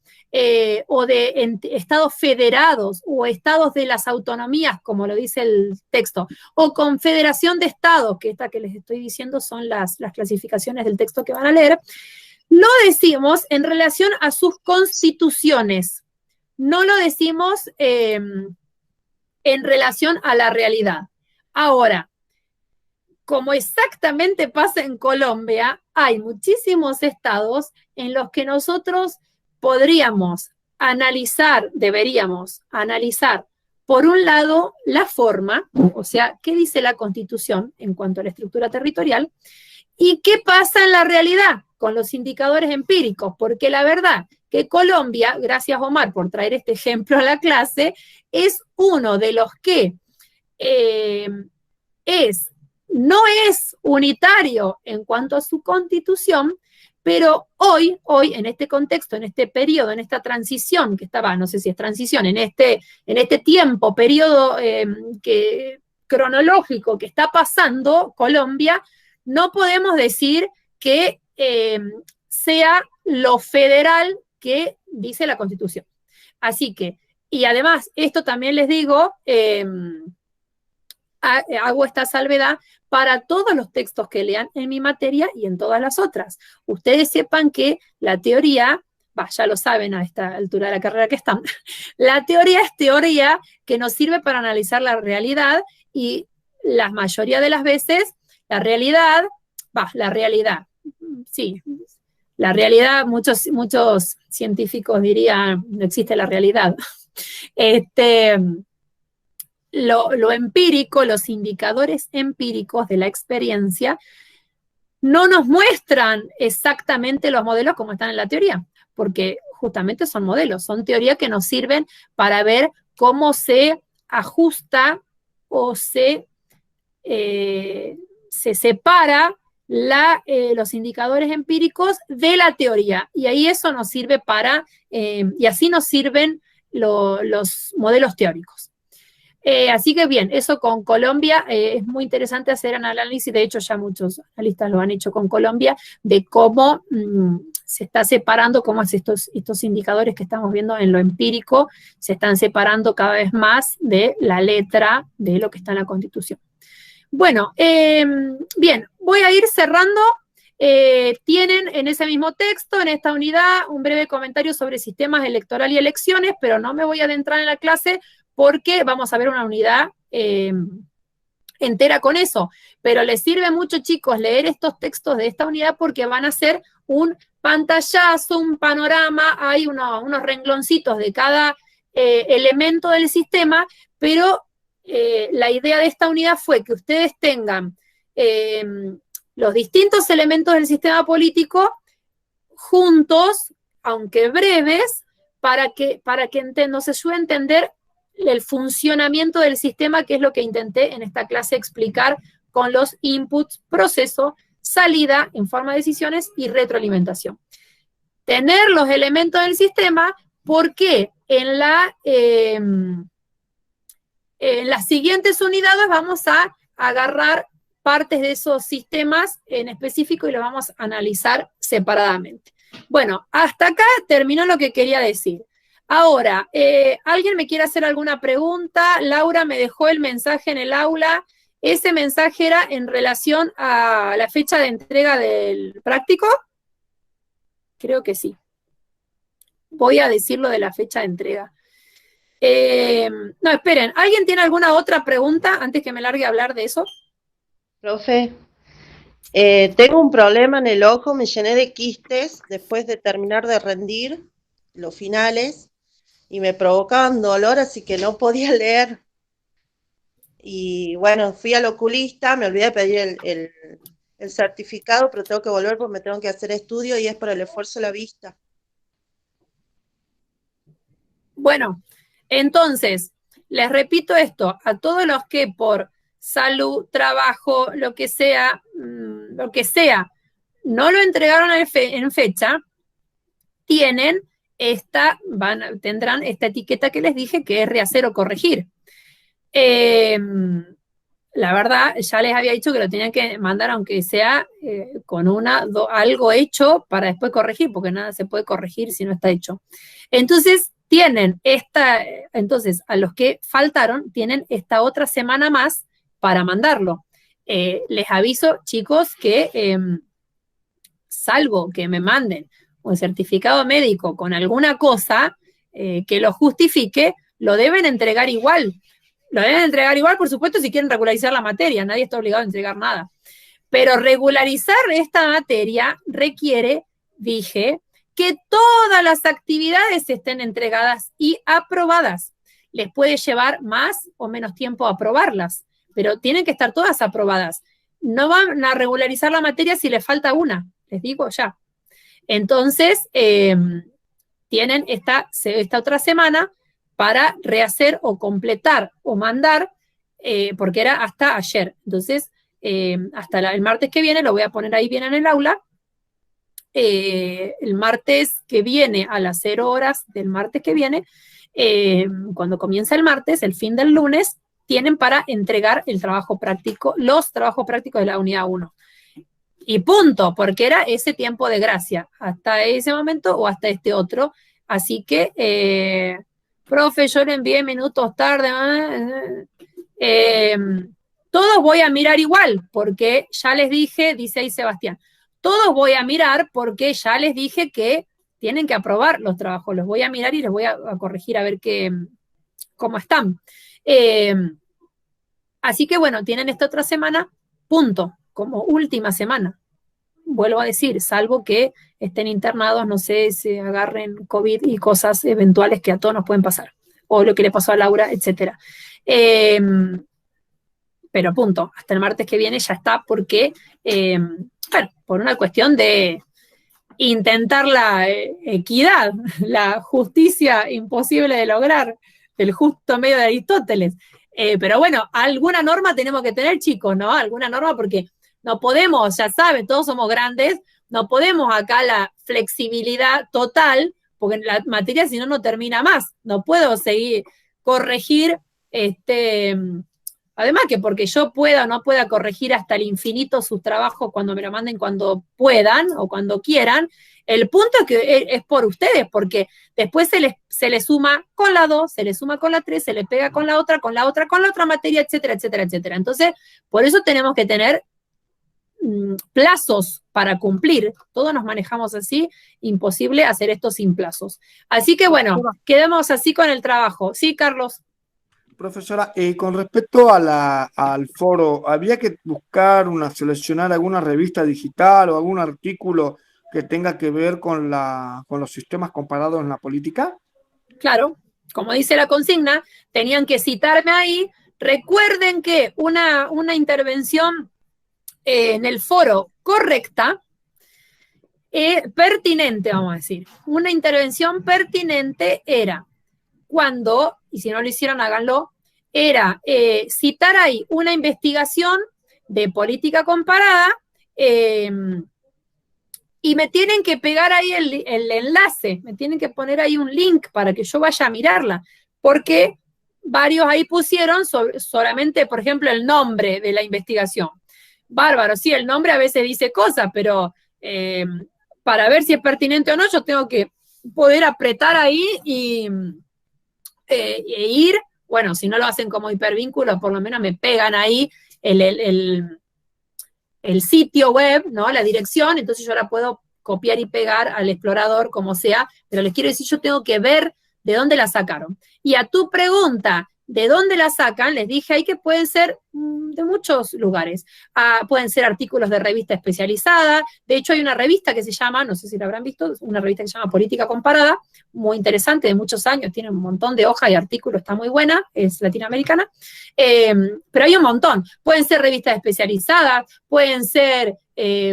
o de estados federados o estados de las autonomías, como lo dice el texto, o confederación de estados, que esta que les estoy diciendo son las clasificaciones del texto que van a leer. Lo decimos en relación a sus constituciones, no lo decimos en relación a la realidad. Ahora, como exactamente pasa en Colombia, hay muchísimos estados en los que nosotros podríamos analizar, deberíamos analizar, por un lado, la forma, o sea, qué dice la Constitución en cuanto a la estructura territorial, y qué pasa en la realidad con los indicadores empíricos, porque la verdad que Colombia, gracias Omar por traer este ejemplo a la clase, es uno de los que no es unitario en cuanto a su constitución, pero hoy, en este contexto, en este periodo, en esta transición que estaba, no sé si es transición, en este tiempo, periodo cronológico que está pasando Colombia, no podemos decir que sea lo federal que dice la Constitución. Así que, y además, esto también les digo, hago esta salvedad para todos los textos que lean en mi materia y en todas las otras. Ustedes sepan que la teoría, ya lo saben a esta altura de la carrera que están, la teoría es teoría que nos sirve para analizar la realidad y la mayoría de las veces la realidad, muchos científicos dirían, no existe la realidad. Lo empírico, los indicadores empíricos de la experiencia no nos muestran exactamente los modelos como están en la teoría, porque justamente son modelos, son teorías que nos sirven para ver cómo se ajusta o se separa los indicadores empíricos de la teoría, y ahí eso nos sirve y así nos sirven los modelos teóricos. Así que bien, eso con Colombia es muy interesante hacer un análisis, de hecho ya muchos analistas lo han hecho con Colombia, de cómo se está separando, cómo estos indicadores que estamos viendo en lo empírico se están separando cada vez más de la letra de lo que está en la Constitución. Bueno, bien, voy a ir cerrando. Tienen en ese mismo texto, en esta unidad, un breve comentario sobre sistemas electoral y elecciones, pero no me voy a adentrar en la clase porque vamos a ver una unidad entera con eso. Pero les sirve mucho, chicos, leer estos textos de esta unidad porque van a ser un pantallazo, un panorama, hay unos rengloncitos de cada elemento del sistema, pero la idea de esta unidad fue que ustedes tengan los distintos elementos del sistema político juntos, aunque breves, para que nos ayude a entender el funcionamiento del sistema, que es lo que intenté en esta clase explicar con los inputs, proceso, salida en forma de decisiones y retroalimentación. Tener los elementos del sistema porque en las siguientes unidades vamos a agarrar partes de esos sistemas en específico y los vamos a analizar separadamente. Bueno, hasta acá terminó lo que quería decir. Ahora, ¿alguien me quiere hacer alguna pregunta? Laura me dejó el mensaje en el aula. ¿Ese mensaje era en relación a la fecha de entrega del práctico? Creo que sí. Voy a decirlo de la fecha de entrega. No, esperen. ¿Alguien tiene alguna otra pregunta antes que me largue a hablar de eso? Profe, tengo un problema en el ojo, me llené de quistes después de terminar de rendir los finales y me provocaban dolor, así que no podía leer. Y bueno, fui al oculista, me olvidé de pedir el certificado, pero tengo que volver porque me tengo que hacer estudio y es por el esfuerzo de la vista. Bueno, entonces, les repito esto, a todos los que por salud, trabajo, lo que sea, no lo entregaron en fecha, tendrán esta etiqueta que les dije que es rehacer o corregir. La verdad, ya les había dicho que lo tenían que mandar aunque sea con algo hecho para después corregir, porque nada se puede corregir si no está hecho. Entonces, entonces a los que faltaron, tienen esta otra semana más para mandarlo. Les aviso, chicos, que salvo que me manden un certificado médico con alguna cosa que lo justifique, lo deben entregar igual. Lo deben entregar igual, por supuesto, si quieren regularizar la materia. Nadie está obligado a entregar nada. Pero regularizar esta materia requiere, dije, que todas las actividades estén entregadas y aprobadas. Les puede llevar más o menos tiempo aprobarlas, pero tienen que estar todas aprobadas. No van a regularizar la materia si les falta una, les digo ya. Entonces, tienen esta otra semana para rehacer o completar o mandar, porque era hasta ayer. Entonces, hasta el martes que viene, lo voy a poner ahí bien en el aula. El martes que viene, a las 0 horas del martes que viene, cuando comienza el martes, el fin del lunes, tienen para entregar el trabajo práctico, los trabajos prácticos de la unidad 1. Y punto, porque era ese tiempo de gracia, hasta ese momento o hasta este otro. Así que, profe, yo le envié minutos tarde. Todos voy a mirar igual, porque ya les dije, dice ahí Sebastián, todos voy a mirar porque ya les dije que tienen que aprobar los trabajos. Los voy a mirar y les voy a corregir a ver cómo están. Así que bueno, tienen esta otra semana, punto, como última semana. Vuelvo a decir, salvo que estén internados, no sé, se agarren COVID y cosas eventuales que a todos nos pueden pasar. O lo que le pasó a Laura, etc. Pero punto, hasta el martes que viene ya está, porque, bueno, por una cuestión de intentar la equidad, la justicia imposible de lograr, el justo medio de Aristóteles. Pero bueno, alguna norma tenemos que tener, chicos, ¿no? Alguna norma, porque no podemos, ya saben, todos somos grandes, no podemos acá la flexibilidad total, porque la materia si no, no termina más. No puedo seguir, corregir Además que porque yo pueda o no pueda corregir hasta el infinito sus trabajos cuando me lo manden cuando puedan o cuando quieran, el punto es que es por ustedes, porque después se les suma con la 2, se les suma con la 3, se les pega con la otra materia, etcétera, etcétera, etcétera. Entonces, por eso tenemos que tener plazos para cumplir. Todos nos manejamos así, imposible hacer esto sin plazos. Así que bueno, quedamos así con el trabajo. Sí, Carlos. Profesora, con respecto a al foro, ¿había que buscar seleccionar alguna revista digital o algún artículo que tenga que ver con los sistemas comparados en la política? Claro, como dice la consigna, tenían que citarme ahí. Recuerden que una intervención en el foro correcta, pertinente, vamos a decir, una intervención pertinente era cuando, y si no lo hicieron, háganlo, era citar ahí una investigación de política comparada y me tienen que pegar ahí el enlace, me tienen que poner ahí un link para que yo vaya a mirarla, porque varios ahí pusieron solamente, por ejemplo, el nombre de la investigación. Bárbaro, sí, el nombre a veces dice cosas, pero para ver si es pertinente o no, yo tengo que poder apretar ahí e ir. Bueno, si no lo hacen como hipervínculo, por lo menos me pegan ahí el sitio web, ¿no? La dirección, entonces yo ahora puedo copiar y pegar al explorador, como sea, pero les quiero decir, yo tengo que ver de dónde la sacaron. Y a tu pregunta, ¿de dónde la sacan? Les dije ahí que pueden ser de muchos lugares. Pueden ser artículos de revista especializada. De hecho, hay una revista que se llama, no sé si la habrán visto, una revista que se llama Política Comparada, muy interesante, de muchos años, tiene un montón de hojas y artículos, está muy buena, es latinoamericana. Pero hay un montón. Pueden ser revistas especializadas, pueden ser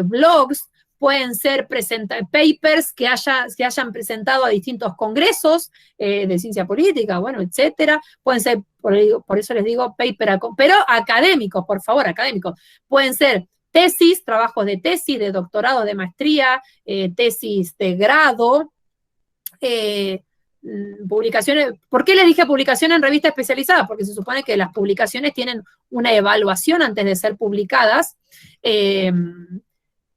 blogs, pueden ser papers que hayan presentado a distintos congresos de ciencia política, bueno, etcétera. Pueden ser, por eso les digo, pero académicos, por favor, académicos. Pueden ser tesis, trabajos de tesis, de doctorado, de maestría, tesis de grado, publicaciones. ¿Por qué les dije publicación en revista especializada? Porque se supone que las publicaciones tienen una evaluación antes de ser publicadas.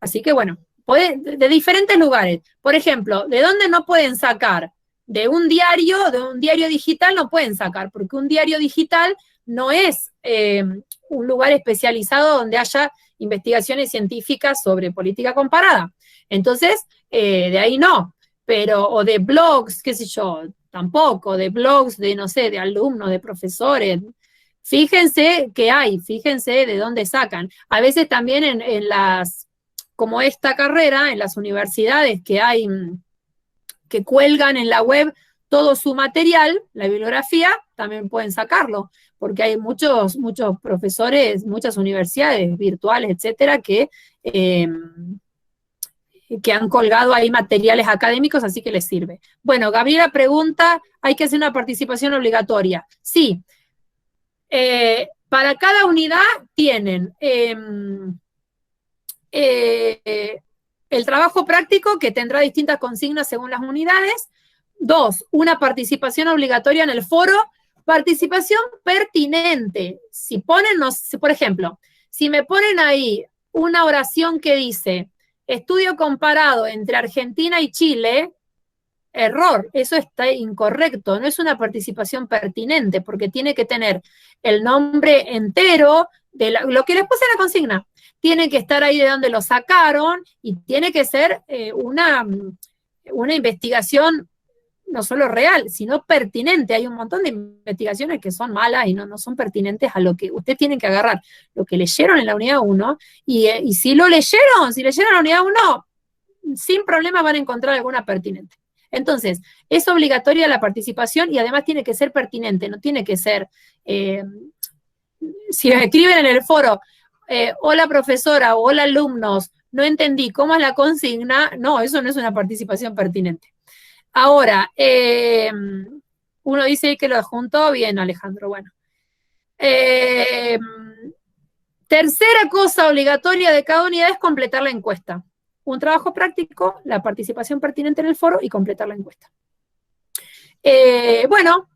Así que bueno, de diferentes lugares. Por ejemplo, ¿de dónde no pueden sacar? De un diario digital no pueden sacar, porque un diario digital no es un lugar especializado donde haya investigaciones científicas sobre política comparada. Entonces, de ahí no. Pero, o de blogs, qué sé yo, tampoco, de blogs de, no sé, de alumnos, de profesores. Fíjense qué hay, fíjense de dónde sacan. A veces también en las, como esta carrera, en las universidades que hay, que cuelgan en la web todo su material, la bibliografía, también pueden sacarlo, porque hay muchos profesores, muchas universidades virtuales, etcétera, que han colgado ahí materiales académicos, así que les sirve. Bueno, Gabriela pregunta, ¿hay que hacer una participación obligatoria? Sí. Para cada unidad tienen el trabajo práctico, que tendrá distintas consignas según las unidades. 2, una participación obligatoria en el foro. Participación pertinente. Si ponen, por ejemplo, si me ponen ahí una oración que dice estudio comparado entre Argentina y Chile, error, eso está incorrecto, no es una participación pertinente, porque tiene que tener el nombre entero de lo que les puse en la consigna, tiene que estar ahí de donde lo sacaron, y tiene que ser una investigación no solo real, sino pertinente. Hay un montón de investigaciones que son malas y no son pertinentes a lo que ustedes tienen que agarrar, lo que leyeron en la unidad 1, y si leyeron la unidad 1, sin problema van a encontrar alguna pertinente. Entonces, es obligatoria la participación y además tiene que ser pertinente, no tiene que ser, si me escriben en el foro, hola profesora o hola alumnos, no entendí cómo es la consigna, no, eso no es una participación pertinente. Ahora, uno dice que lo adjuntó, bien Alejandro, bueno. Tercera cosa obligatoria de cada unidad es completar la encuesta. Un trabajo práctico, la participación pertinente en el foro y completar la encuesta. Bueno,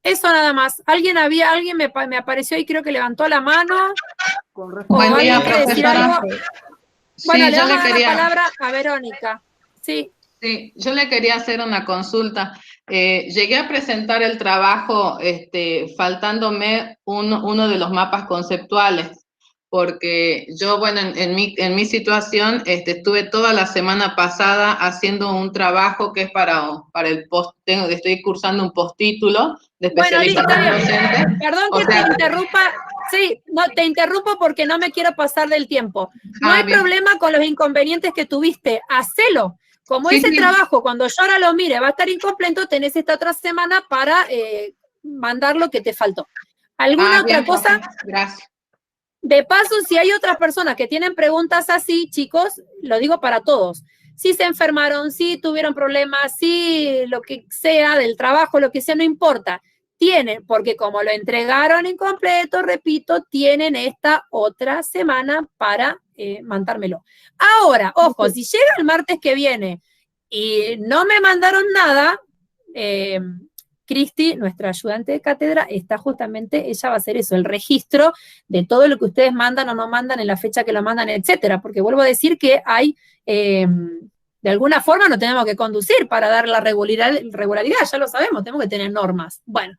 Eso nada más. Alguien me apareció y creo que levantó la mano. Buen día, ¿alguien quiere decir profesora. algo? Sí, Bueno, le yo vamos le a dar la quería, palabra a Verónica. Sí. sí, yo le quería hacer una consulta. Llegué a presentar el trabajo faltándome uno de los mapas conceptuales, porque yo, bueno, en mi situación, estuve toda la semana pasada haciendo un trabajo que es para el estoy cursando un postítulo de Bueno, listo, está especialización bien. docente. Perdón O que te sea, interrumpa. Sí, no, te interrumpo porque no me quiero pasar del tiempo. No hay bien. problema con los inconvenientes que tuviste. Hacelo. Como Sí, ese sí. trabajo, cuando yo ahora lo mire, va a estar incompleto, tenés esta otra semana para mandar lo que te faltó. ¿Alguna otra Bien, cosa? ok, gracias. De paso, si hay otras personas que tienen preguntas así, chicos, lo digo para todos. Si se enfermaron, si tuvieron problemas, si lo que sea del trabajo, lo que sea, no importa. Tienen, porque como lo entregaron incompleto, repito, tienen esta otra semana para mandármelo. Ahora, ojo, si llega el martes que viene y no me mandaron nada, Cristi, nuestra ayudante de cátedra, está justamente, ella va a hacer eso, el registro de todo lo que ustedes mandan o no mandan en la fecha que lo mandan, etcétera, porque vuelvo a decir que hay, de alguna forma no tenemos que conducir para dar la regularidad, ya lo sabemos, tenemos que tener normas. Bueno,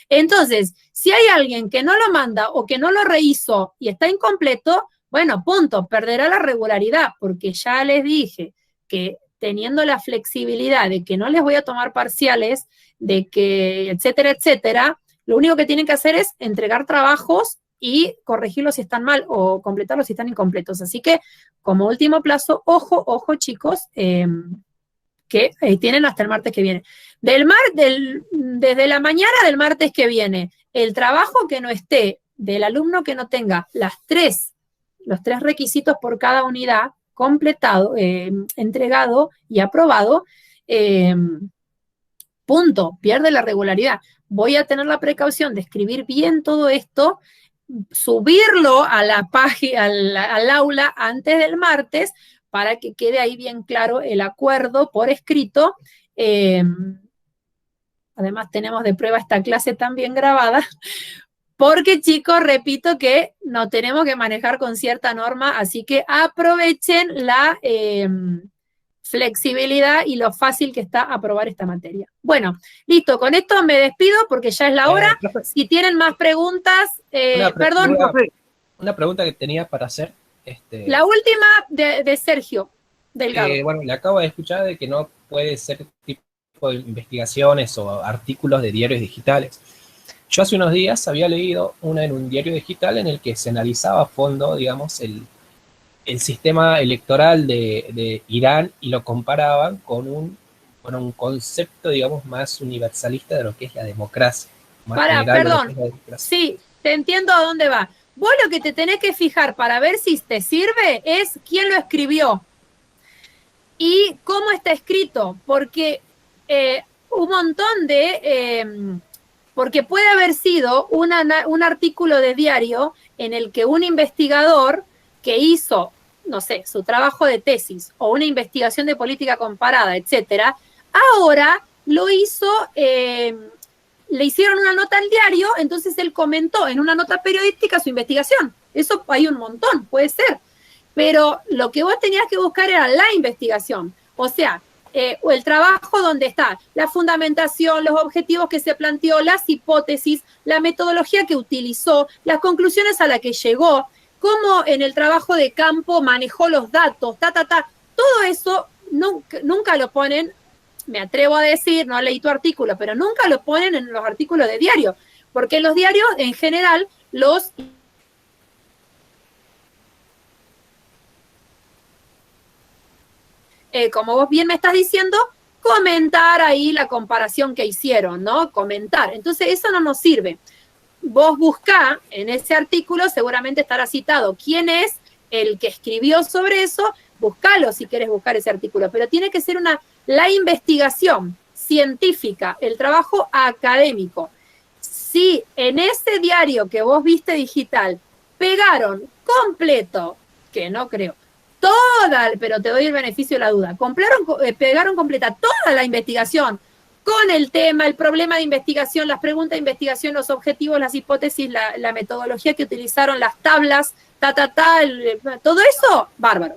entonces, si hay alguien que no lo manda o que no lo rehizo y está incompleto, bueno, punto, perderá la regularidad, porque ya les dije que teniendo la flexibilidad de que no les voy a tomar parciales, de que, etcétera, etcétera, lo único que tienen que hacer es entregar trabajos y corregirlos si están mal o completarlos si están incompletos. Así que, como último plazo, ojo, chicos, que tienen hasta el martes que viene. Desde la mañana del martes que viene, el trabajo que no esté del alumno que no tenga los tres requisitos por cada unidad completado, entregado y aprobado, punto, pierde la regularidad. Voy a tener la precaución de escribir bien todo esto, subirlo a la página, al aula antes del martes, para que quede ahí bien claro el acuerdo por escrito. Además, tenemos de prueba esta clase también grabada, porque, chicos, repito que nos tenemos que manejar con cierta norma, así que aprovechen la flexibilidad y lo fácil que está aprobar esta materia. Bueno, listo, con esto me despido porque ya es la hora. Profe, Si tienen más preguntas, perdón. una pregunta que tenía para hacer. La última de Sergio Delgado. Bueno, le acabo de escuchar de que no puede ser tipo de investigaciones o artículos de diarios digitales. Yo hace unos días había leído en un diario digital en el que se analizaba a fondo, digamos, el sistema electoral de Irán y lo comparaban con un concepto, digamos, más universalista de lo que es la democracia. Perdón, sí, te entiendo a dónde va. Vos lo que te tenés que fijar para ver si te sirve es quién lo escribió y cómo está escrito, porque un montón de... porque puede haber sido un artículo de diario en el que un investigador que hizo, no sé, su trabajo de tesis o una investigación de política comparada, etcétera, ahora lo hizo, le hicieron una nota al diario, entonces él comentó en una nota periodística su investigación. Eso hay un montón, puede ser. Pero lo que vos tenías que buscar era la investigación. O sea, el trabajo donde está la fundamentación, los objetivos que se planteó, las hipótesis, la metodología que utilizó, las conclusiones a las que llegó, cómo en el trabajo de campo manejó los datos, todo eso nunca lo ponen, me atrevo a decir, no leí tu artículo, pero nunca lo ponen en los artículos de diario, porque en los diarios en general como vos bien me estás diciendo, comentar ahí la comparación que hicieron, ¿no? Comentar. Entonces, eso no nos sirve. Vos buscá en ese artículo, seguramente estará citado quién es el que escribió sobre eso, buscalo si querés buscar ese artículo, pero tiene que ser la investigación científica, el trabajo académico. Si en ese diario que vos viste digital pegaron completo, que no creo, pero te doy el beneficio de la duda, pegaron completa toda la investigación con el tema, el problema de investigación, las preguntas de investigación, los objetivos, las hipótesis, la metodología que utilizaron, las tablas, todo eso, bárbaro.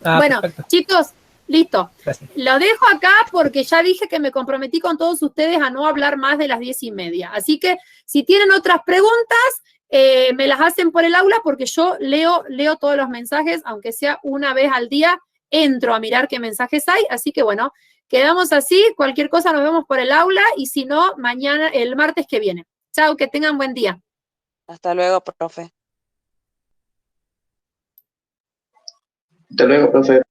Bueno, Perfecto. chicos, listo. Gracias. Lo dejo acá porque ya dije que me comprometí con todos ustedes a no hablar más de las 10:30. Así que si tienen otras preguntas, me las hacen por el aula porque yo leo todos los mensajes, aunque sea una vez al día, entro a mirar qué mensajes hay. Así que bueno, quedamos así. Cualquier cosa nos vemos por el aula y si no, mañana, el martes que viene. Chao, que tengan buen día. Hasta luego, profe. Hasta luego, profe.